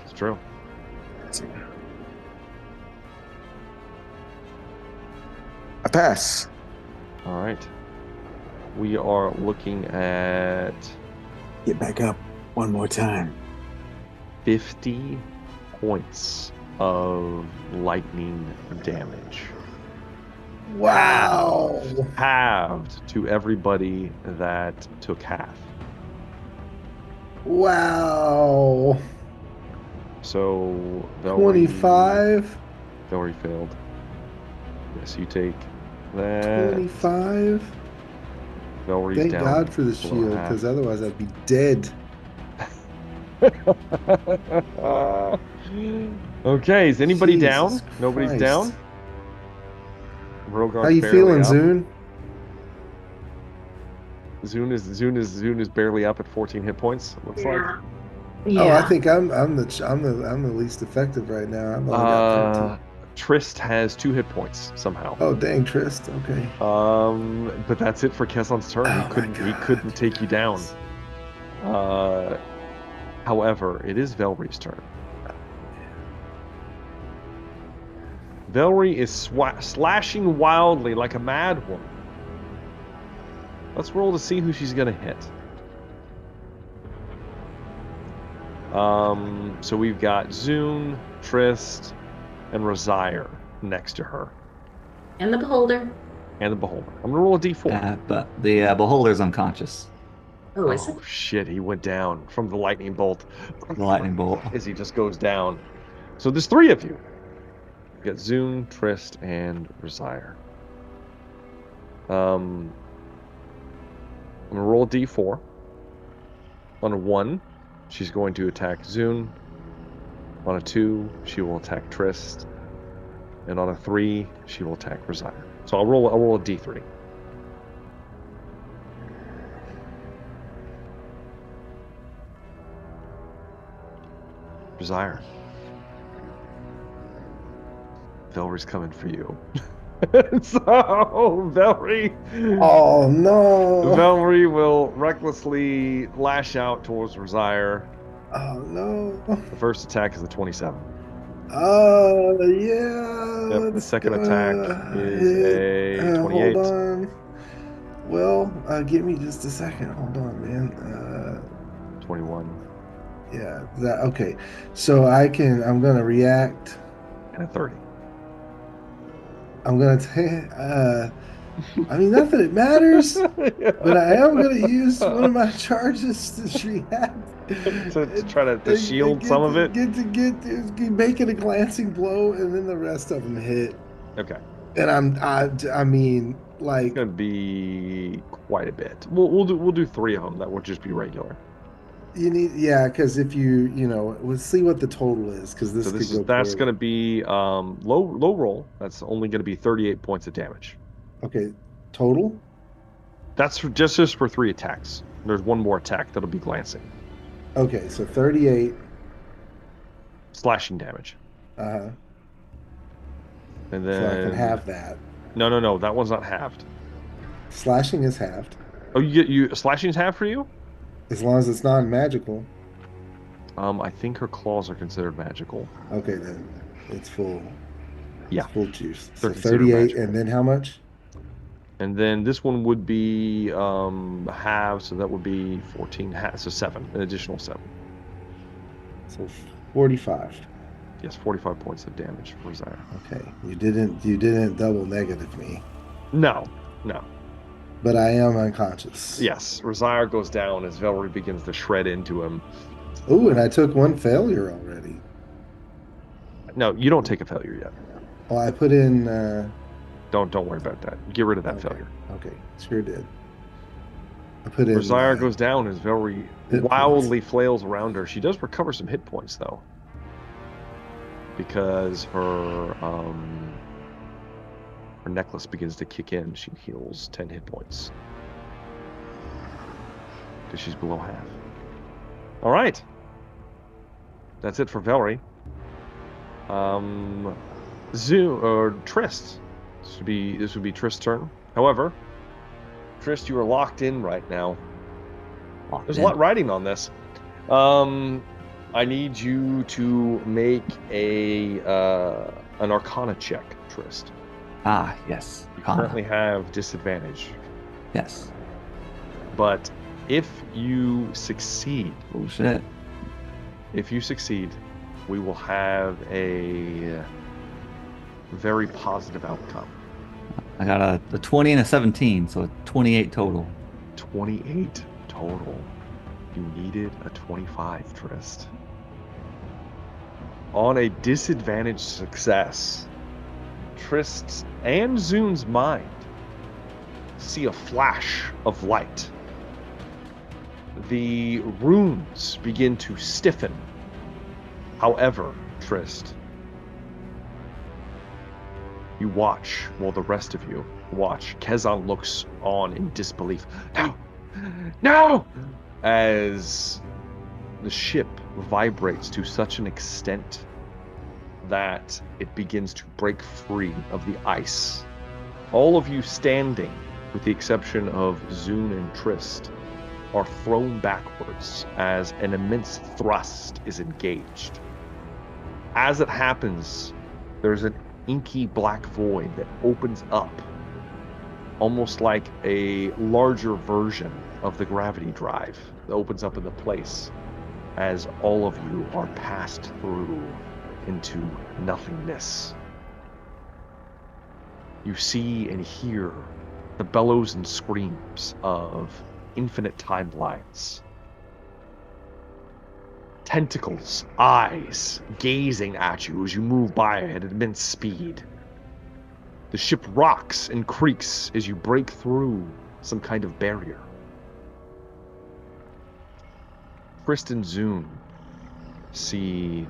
It's true. Let's see. I pass. All right. We are looking at Get back up one more time. 50 points of lightning damage. Wow. Halved to everybody that took half. Wow. So Velree, 25. Velree failed. Yes, you take that. 25. Velree's Thank down. God for the below shield, half. because otherwise I'd be dead. Okay, is anybody down? Jesus Nobody's Christ. down? Rogar's How you barely feeling, up. Zune? Zune is barely up at 14 hit points. Looks like. Yeah. Oh, I think I'm the least effective right now. I've only got 13. Trist has 2 hit points somehow. Oh dang, Trist. Okay. But that's it for Keson's turn. Oh, He couldn't take you down. However, it is Velree's turn. Velree is slashing wildly like a mad woman. Let's roll to see who she's gonna hit. So we've got Zune, Trist, and Rosire next to her. And the beholder. And the Beholder. I'm gonna roll a d4. But the beholder's unconscious. Oh, is it? Oh shit, he went down from the lightning bolt. The lightning bolt. As he just goes down. So there's 3 of you. You got Zune, Trist, and Rosire. I'm gonna roll a d4. On a 1, she's going to attack Zune. On a 2, she will attack Trist. And on a 3, she will attack Rosire. So I'll roll a d3. Rosire. Velree's coming for you. So Velree. Oh no. Velree will recklessly lash out towards Rosire. Oh no. The first attack is a 27. Oh yeah. Yep, the second attack is a 28. Hold on. Well, give me just a second. Hold on, man. 21. Yeah. That okay. So I'm gonna react. And a 30. I'm gonna take. I mean, not that it matters, but I am gonna use one of my charges to react. To try to shield some of it? Make it a glancing blow, and then the rest of them hit. Okay. And I mean, like, It's gonna be quite a bit. We'll do 3 of them. That will just be regular. you need, yeah, because if we'll see what the total is, because So that's gonna be low roll. That's only gonna be 38 points of damage. Okay, total. That's just for 3 attacks. There's one more attack that'll be glancing. Okay, so 38. Slashing damage. Uh-huh. And So then I can have that. No, that one's not halved. Slashing is halved, Oh, you slashing's half for you? as long as it's non-magical. I think her claws are considered magical. Okay, then it's full. Yeah. It's full juice. So They're considered 38, magical. and then how much? And then this one would be halved, so that would be 14 half, so 7, an additional 7. So 45. Yes, 45 points of damage for Rosire. Okay, you didn't double negative me, No. but I am unconscious. Yes, Rosire goes down as Velree begins to shred into him. Ooh, and I took 1 failure already. No, you don't take a failure yet. Oh, I put in. Don't worry about that. Get rid of that Okay. failure. Okay, sure did. I put in. Rosire goes down as Velree hit wildly flails around her. She does recover some hit points though, because her necklace begins to kick in. She heals 10 hit points because she's below half. All right, that's it for Velree. Trist. This would be Trist's turn. However, Trist, you are locked in right now. There's a lot riding on this. I need you to make an Arcana check, Trist. Ah, yes. You currently have disadvantage, Yes. but if you succeed, Oh shit. we will have a very positive outcome. I got a 20 and a 17, so 28 total. 28 total. You needed a 25, Trist. on a disadvantaged success, Trist's and Zune's mind see a flash of light. The runes begin to stiffen. However, Trist, you watch, while the rest of you watch. Kezan looks on in disbelief. No! No! As the ship vibrates to such an extent that it begins to break free of the ice. All of you standing, with the exception of Zune and Trist, are thrown backwards as an immense thrust is engaged. As it happens, there's an inky black void that opens up, almost like a larger version of the gravity drive that opens up into place as all of you are passed through into nothingness. You see and hear the bellows and screams of infinite timelines. Tentacles, eyes, gazing at you as you move by at immense speed. The ship rocks and creaks as you break through some kind of barrier. Trist and Zune see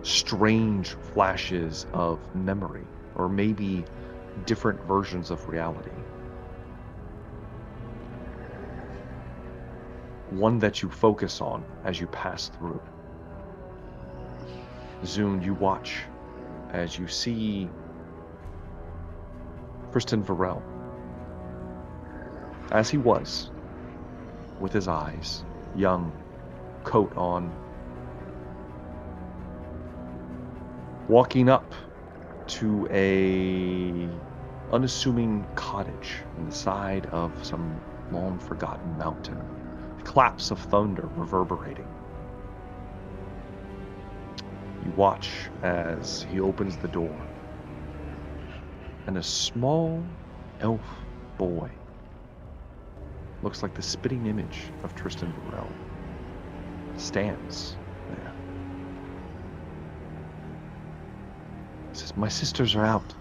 strange flashes of memory, or maybe different versions of reality. One that you focus on as you pass through. Zune, you watch as you see Tristan Varel, as he was, with his eyes, young, coat on, walking up to a unassuming cottage on the side of some long-forgotten mountain. Claps of thunder reverberating. You watch as he opens the door, and a small elf boy, looks like the spitting image of Tristan Varel, stands there. He says, "My sisters are out.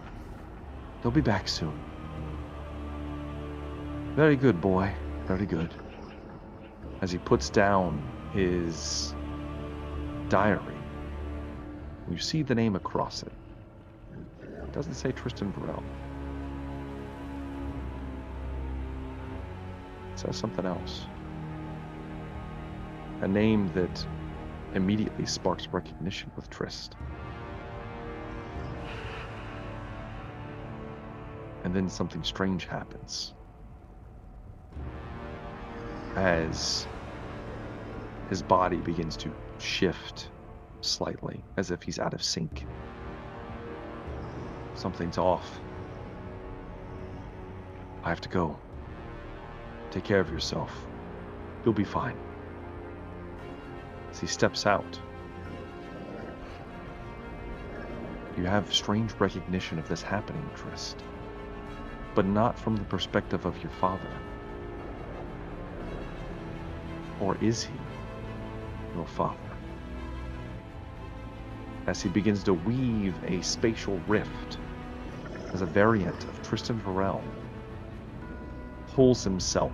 They'll be back soon." "Very good, boy. Very good." As he puts down his diary, you see the name across it. It doesn't say Tristan Varel. It says something else. A name that immediately sparks recognition with Trist. And then something strange happens. As his body begins to shift slightly, as if he's out of sync. Something's off. "I have to go. Take care of yourself. You'll be fine." As he steps out, you have strange recognition of this happening, Trist, but not from the perspective of your father. Or is he your father? As he begins to weave a spatial rift, as a variant of Tristan Varel pulls himself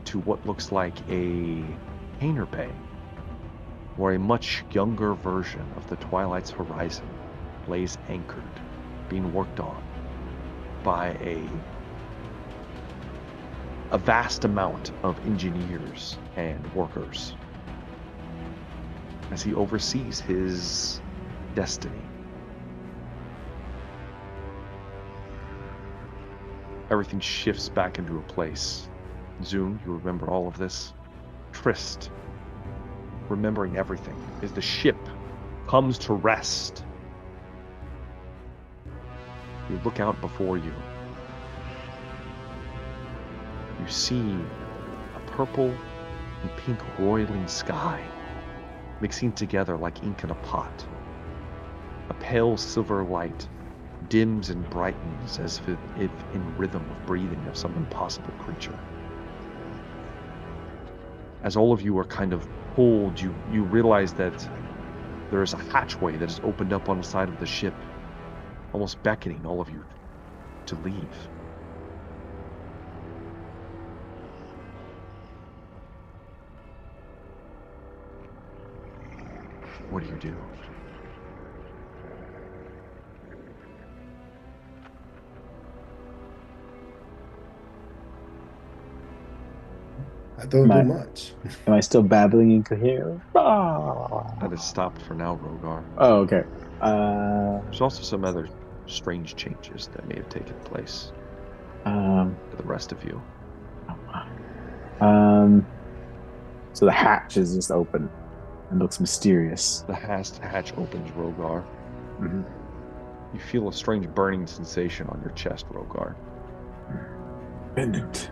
to what looks like a hangar bay, where a much younger version of the Twilight's horizon lays anchored, being worked on by a vast amount of engineers and workers, as he oversees his destiny. Everything shifts back into a place. Zune, you remember all of this. Trist, remembering everything, as the ship comes to rest. You look out before you. You see a purple and pink roiling sky mixing together like ink in a pot. A pale silver light dims and brightens as if in rhythm of breathing of some impossible creature. As all of you are kind of pulled, you realize that there is a hatchway that is opened up on the side of the ship, almost beckoning all of you to leave. What do you do? I don't do much. Am I still babbling incoherently? Ah. That is stopped for now, Rogar. Oh, okay. There's also some other strange changes that may have taken place for the rest of you. So the hatch is just open and looks mysterious. The hatch opens, Rogar. Mm-hmm. You feel a strange burning sensation on your chest, Rogar. Pendant.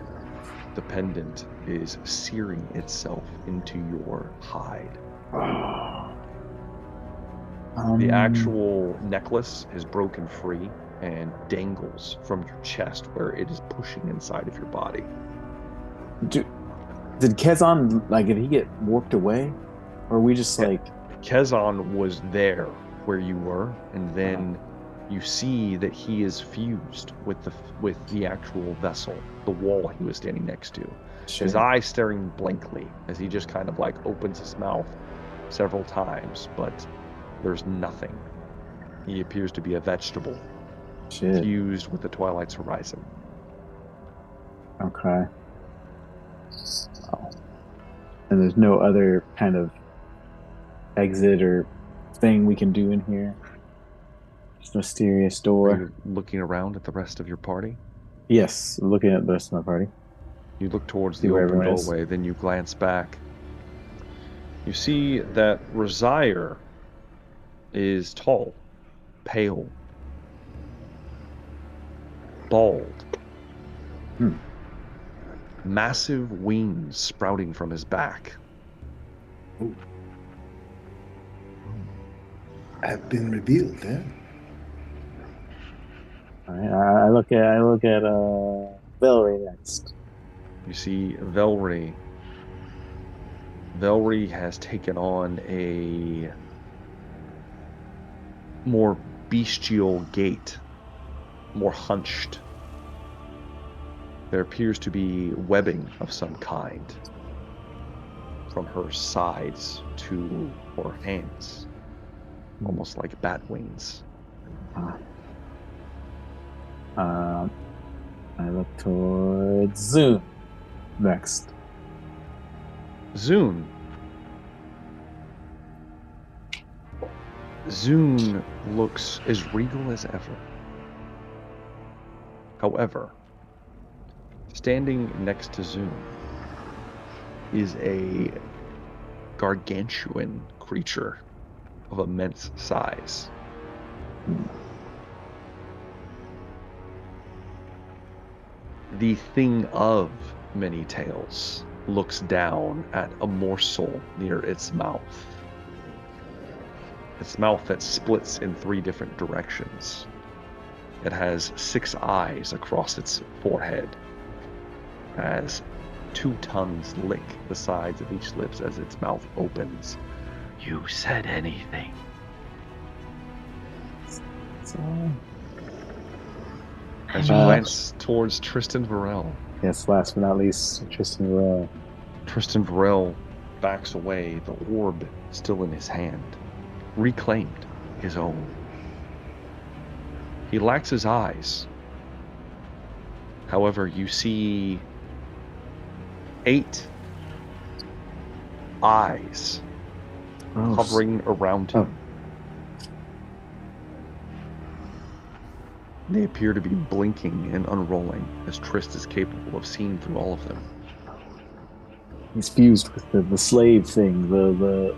The pendant is searing itself into your hide. The actual necklace is broken free and dangles from your chest where it is pushing inside of your body. Did Kezan, like, did he get warped away? Or are we just like... Kezan was there where you were, and then you see that he is fused with the actual vessel, the wall he was standing next to. Sure. His eyes staring blankly as he just kind of like opens his mouth several times, but there's nothing. He appears to be a vegetable fused with the Twilight's horizon. Okay. Oh. And there's no other kind of exit or thing we can do in here? Just a mysterious door. Are you looking around at the rest of your party? Yes, looking at the rest of my party. You look towards the open doorway, then you glance back. You see that Razire is tall, pale, bald, massive wings sprouting from his back. Ooh. Have been revealed, eh? All right, I look at Velree next. You see Velree. Velree has taken on a more bestial gait, more hunched. There appears to be webbing of some kind from her sides to her hands, almost like bat wings. I look towards Zune next. Zune looks as regal as ever. However, standing next to Zune is a gargantuan creature of immense size. The thing of many tails looks down at a morsel near its mouth. Its mouth that splits in 3 different directions. It has 6 eyes across its forehead, as 2 tongues lick the sides of each lips as its mouth opens. You said anything. As you glance towards Tristan Varel. Yes, last but not least, Tristan Varel. Tristan Varel backs away, the orb still in his hand, reclaimed his own. He lacks his eyes. However, you see 8 eyes hovering around him. They appear to be blinking and unrolling, as Trist is capable of seeing through all of them. He's fused with the slave thing, the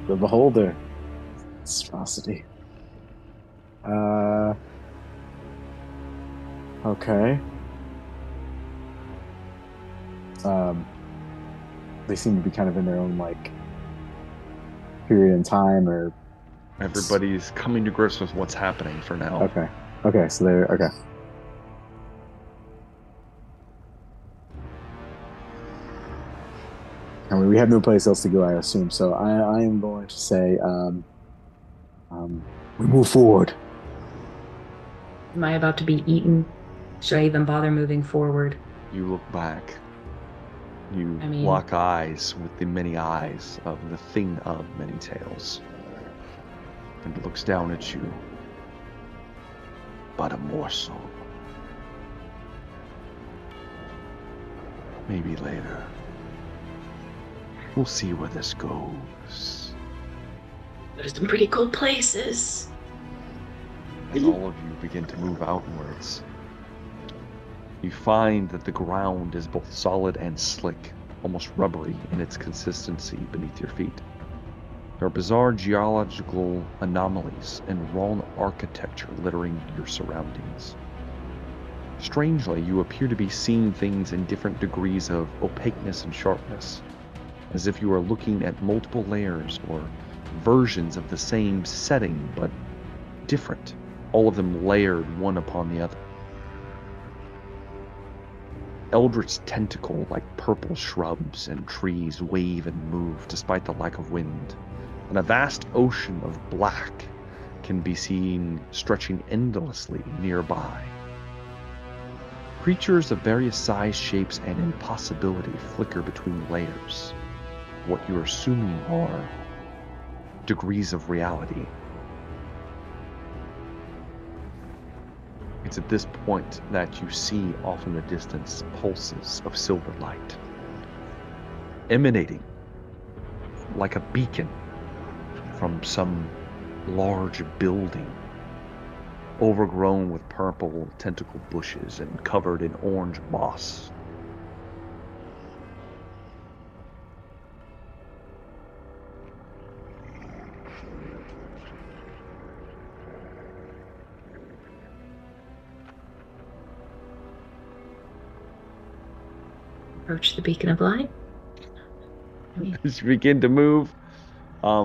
beholder. Monstrosity. Okay. They seem to be kind of in their own, like, period in time, or... Everybody's coming to grips with what's happening for now. Okay, so they're... Okay. I mean, we have no place else to go, I assume, so I am going to say, We move forward. Am I about to be eaten? Should I even bother moving forward? You look back. You I mean- lock eyes with the many eyes of the thing of many tails. And it looks down at you. But a morsel. Maybe later. We'll see where this goes. There's some pretty cool places. As all of you begin to move outwards, you find that the ground is both solid and slick, almost rubbery in its consistency beneath your feet. There are bizarre geological anomalies and wrong architecture littering your surroundings. Strangely, you appear to be seeing things in different degrees of opaqueness and sharpness, as if you are looking at multiple layers or versions of the same setting, but different, all of them layered one upon the other. Eldritch tentacle-like purple shrubs and trees wave and move despite the lack of wind, and a vast ocean of black can be seen stretching endlessly nearby. Creatures of various size, shapes, and impossibility flicker between layers, what you're assuming are degrees of reality. It's at this point that you see off in the distance pulses of silver light, emanating like a beacon from some large building, overgrown with purple tentacle bushes and covered in orange moss. Approach the beacon of light. As you begin to move, I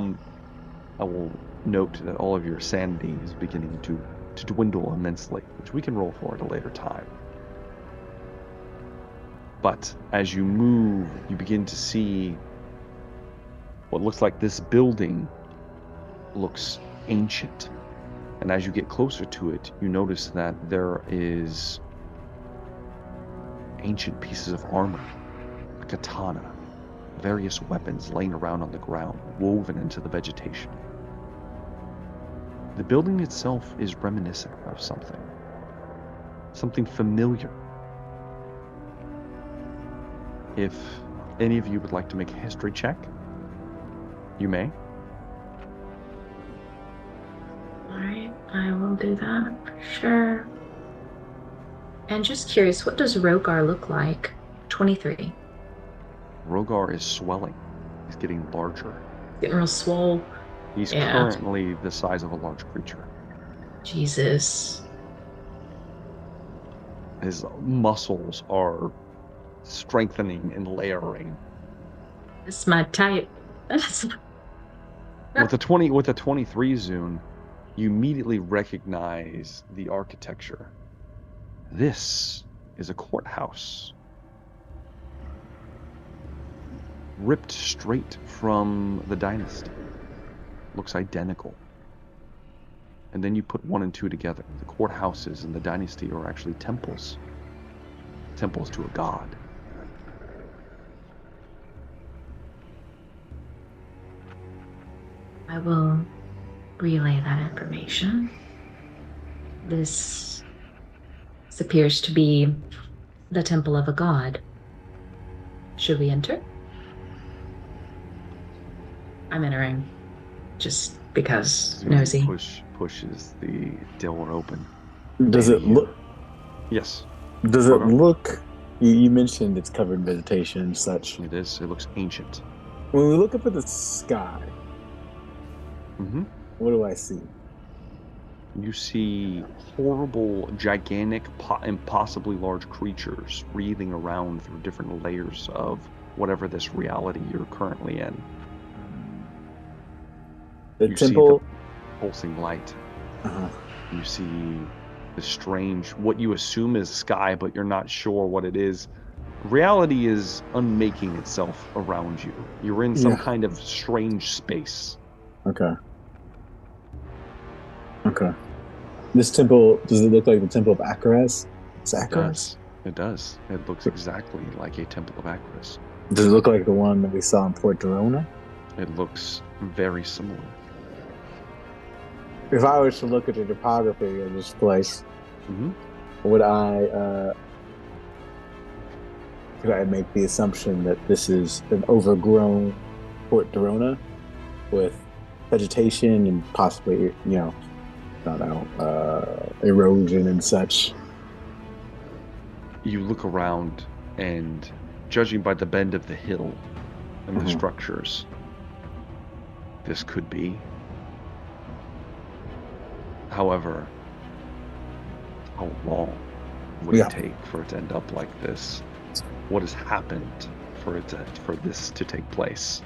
will note that all of your sanity is beginning to dwindle immensely, which we can roll for at a later time. But as you move, you begin to see what looks like this building looks ancient. And as you get closer to it, you notice that there is ancient pieces of armor, a katana, various weapons laying around on the ground, woven into the vegetation. The building itself is reminiscent of something familiar. If any of you would like to make a history check, you may. Alright, I will do that for sure. And just curious, what does Rogar look like? 23. Rogar is swelling. He's getting larger. Getting real swole. He's Yeah. currently the size of a large creature. Jesus. His muscles are strengthening and layering. That's my type. With the 23 Zune, you immediately recognize the architecture. This is a courthouse. Ripped straight from the dynasty. Looks identical. And then you put 1 and 2 together. The courthouses and the dynasty are actually temples. Temples to a god. I will relay that information. This appears to be the temple of a god. Should we enter? I'm entering. Just because nosy. Pushes the door open. Does it look? Yes. Does it Okay. look? You mentioned it's covered in vegetation and such. It is. It looks ancient. When we look up at the sky, Mm-hmm. what do I see? You see horrible, gigantic, impossibly large creatures wreathing around through different layers of whatever this reality you're currently in. The You temple. see the pulsing light. Uh-huh. You see the strange, what you assume is sky, but you're not sure what it is. Reality is unmaking itself around you. You're in some Yeah. kind of strange space. Okay. Okay. This temple, does it look like the temple of Akaras? It does. It does. It looks exactly like a temple of Akris. Does it look like the one that we saw in Port Dorona? It looks very similar. If I was to look at the topography of this place, Mm-hmm. could I make the assumption that this is an overgrown Port Dorona with vegetation and possibly, I don't know, erosion and such? You look around, and judging by the bend of the hill and the Mhm. structures, this could be. However, how long would Yeah. it take for it to end up like this? What has happened for this to take place?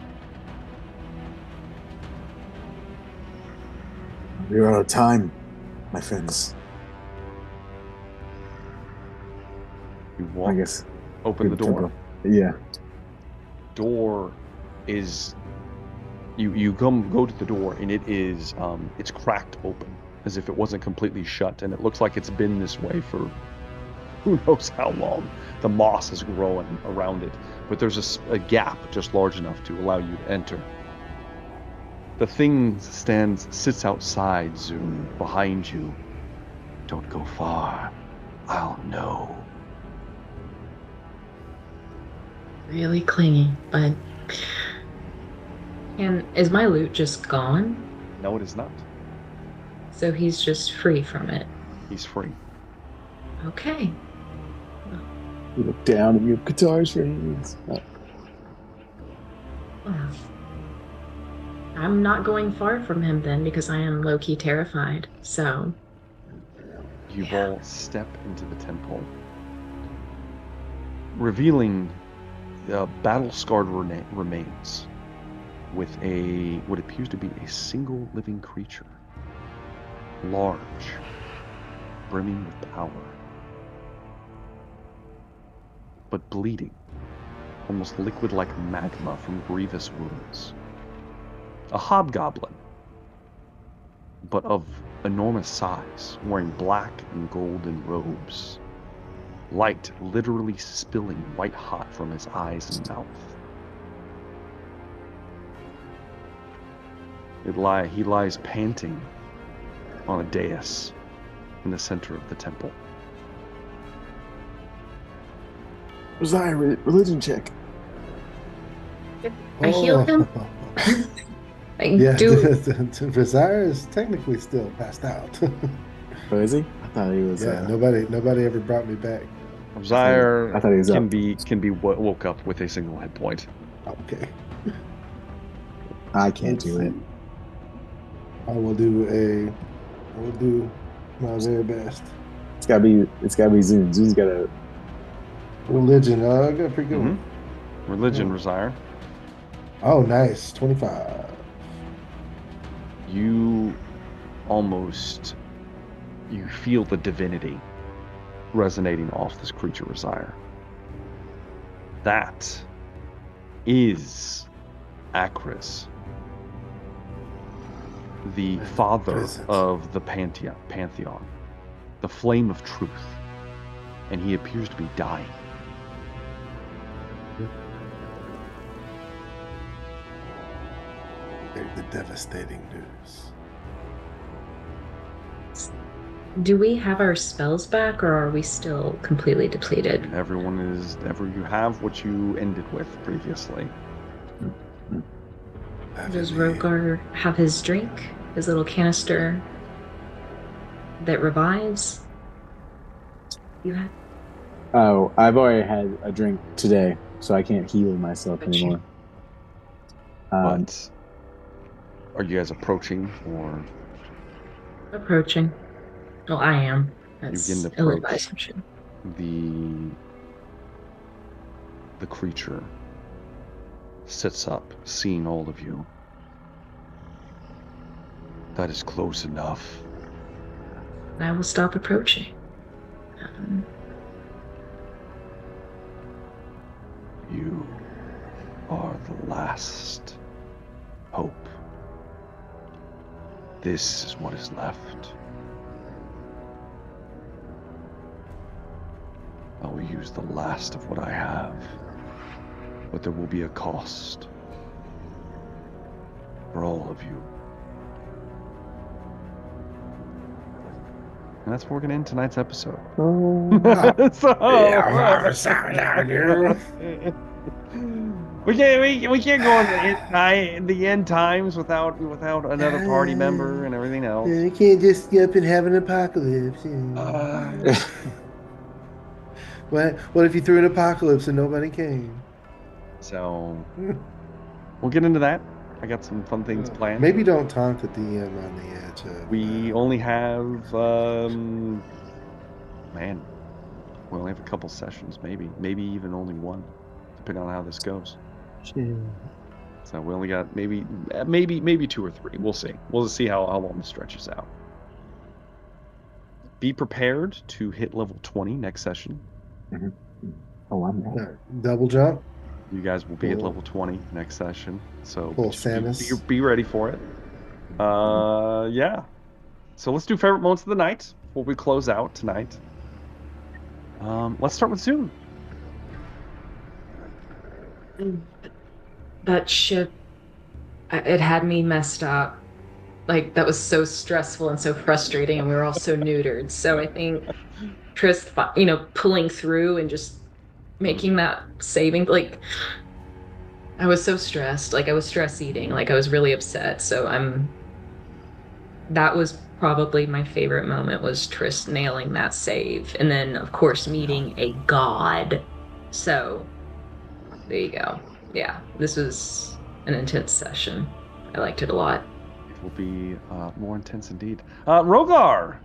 We're out of time, my friends. You I walk, guess. open the door. Yeah. Door is you go to the door, and it is it's cracked open as if it wasn't completely shut, and it looks like it's been this way for who knows how long. The moss is growing around it, but there's a gap just large enough to allow you to enter. The thing sits outside, Zune, behind you. Don't go far. I'll know. Really clingy, but is my loot just gone? No, it is not. So he's just free from it. He's free. Okay. You look down at your guitar strings. Well, I'm not going far from him then because I am low-key terrified. So You all step into the temple, revealing battle-scarred remains with what appears to be a single living creature, large, brimming with power, but bleeding, almost liquid like magma from grievous wounds. A hobgoblin, but of enormous size, wearing black and golden robes. Light literally spilling white hot from his eyes and mouth. He lies panting on a dais in the center of the temple. Rosiah, religion check. I heal him. Yeah, Do Rosiah is technically still passed out. Oh, is he? I thought he was. Yeah, nobody ever brought me back. Zyre I thought he was up. can be woke up with a single hit point. Okay. I can't do it. I will do my very best. It's gotta be Zoom. Zoom's gotta. Religion, I got a pretty good one. Religion, Yeah. Rosiah. Oh, nice. 25. You feel the divinity resonating off this creature, Rosiah. That is Akris, the father present. of the Pantheon, the flame of truth, and he appears to be dying. The devastating news. do we have our spells back, or are we still completely depleted? You have what you ended with previously. Does Rogar have his drink, his little canister that revives? You have. Oh, I've already had a drink today, so I can't heal myself Gotcha. anymore. But are you guys approaching, or Approaching. Well, I am. That's begin to ill-advised approach action. the creature sits up, seeing all of you. That is close enough. I will stop approaching. You are the last hope. This is what is left. I will use the last of what I have, but there will be a cost for all of you. And that's where we're going to end tonight's episode. We can't go in the end times without another party member and everything else. You can't just get up and have an apocalypse. What if you threw an apocalypse and nobody came? So we'll get into that. I got some fun things planned. Maybe don't taunt the DM on the edge of... We only have we only have a couple sessions, maybe even only one, depending on how this goes. Sure. So we only got maybe 2 or 3. We'll see. We'll see how long this stretches out. Be prepared to hit level 20 next session. Mm-hmm. Oh, I'm there. Double jump. You guys will be at level 20 next session, so be ready for it. Yeah. So let's do favorite moments of the night before we close out tonight. Let's start with Zoom. That ship, it had me messed up. Like, that was so stressful and so frustrating, and we were all so neutered. So I think Trist, pulling through and just making that saving, like, I was so stressed. Like, I was stress eating. Like, I was really upset. So that was probably my favorite moment, was Trist nailing that save. And then, of course, meeting a god. So there you go. Yeah, this was an intense session. I liked it a lot. It will be more intense indeed. Rogar!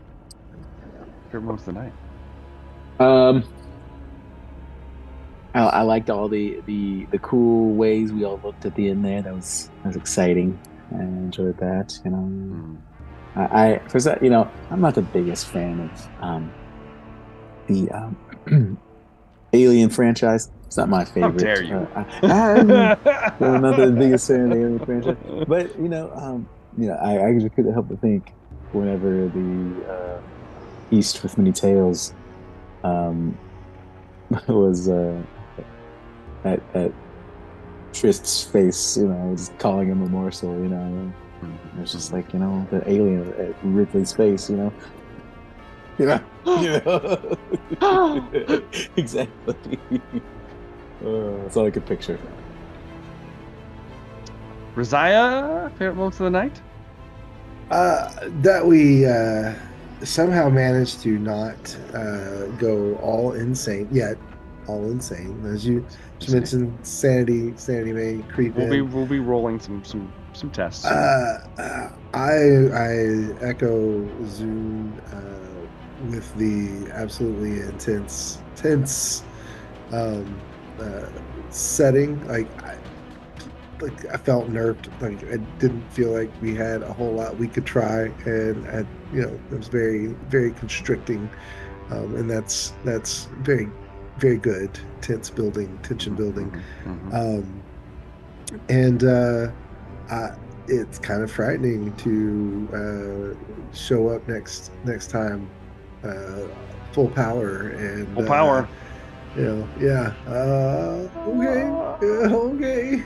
Favorite moments of the night? I liked all the cool ways we all looked at the end there. That was exciting. I enjoyed that. I'm not the biggest fan of the Alien franchise. It's not my favorite. How dare you? I'm not the biggest fan of the Alien franchise, but I just couldn't help but think whenever the East with Many Tales was at Trist's face, just calling him a morsel, it was just like, the alien at Ripley's face, exactly. That's all I could picture. Rasiah, favorite moments of the night? That we somehow managed to not go all insane yet. All insane, as you mentioned. Sanity may creep in. We'll be rolling some tests. I echo Zoom with the absolutely tense setting. I felt nerfed. Like, I didn't feel like we had a whole lot we could try, and it was very, very constricting, and that's very, very good. Tension building, and it's kind of frightening to show up next time, full power and full power. Yeah. Okay.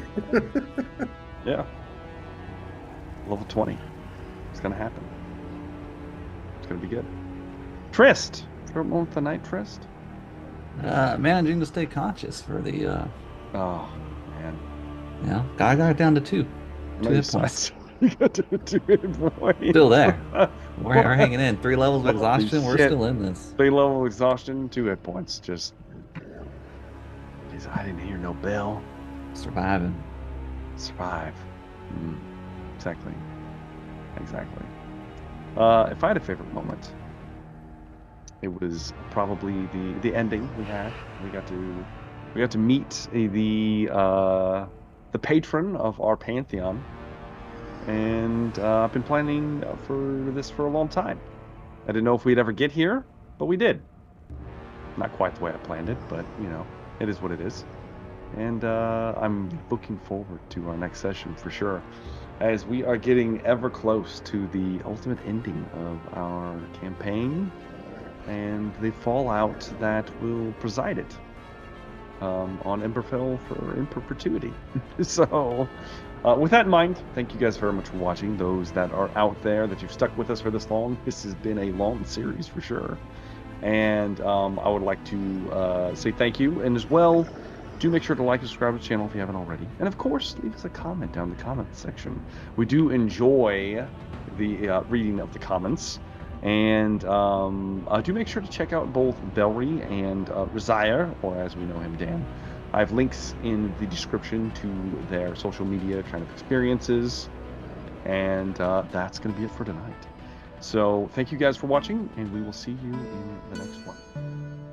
Yeah. Level 20. It's gonna happen. It's gonna be good. Trist, favorite moment of the night, Trist? Managing to stay conscious for the. Oh man. Yeah, I got it down to 2. 2 hit points. You got 2 hit points. Still there. We're hanging in. 3 levels of exhaustion. We're still in this. 3 level of exhaustion, 2 hit points. Just. I didn't hear no bell. Surviving. Survive. Exactly. If I had a favorite moment, it was probably the ending we had. We got to meet the patron of our pantheon, and I've been planning for this for a long time. I didn't know if we'd ever get here, but we did. Not quite the way I planned it, but it is what it is. and I'm looking forward to our next session for sure, as we are getting ever close to the ultimate ending of our campaign and the fallout that will preside it on Emberfell in perpetuity. So, with that in mind, thank you guys very much for watching. Those that are out there, that you've stuck with us for this long, this has been a long series for sure. And I would like to say thank you. And as well, do make sure to like and subscribe to the channel if you haven't already. And of course, leave us a comment down in the comments section. We do enjoy the reading of the comments. And do make sure to check out both Velree and Rizaya, or as we know him, Dan. I have links in the description to their social media kind of experiences. And that's going to be it for tonight. So thank you guys for watching, and we will see you in the next one.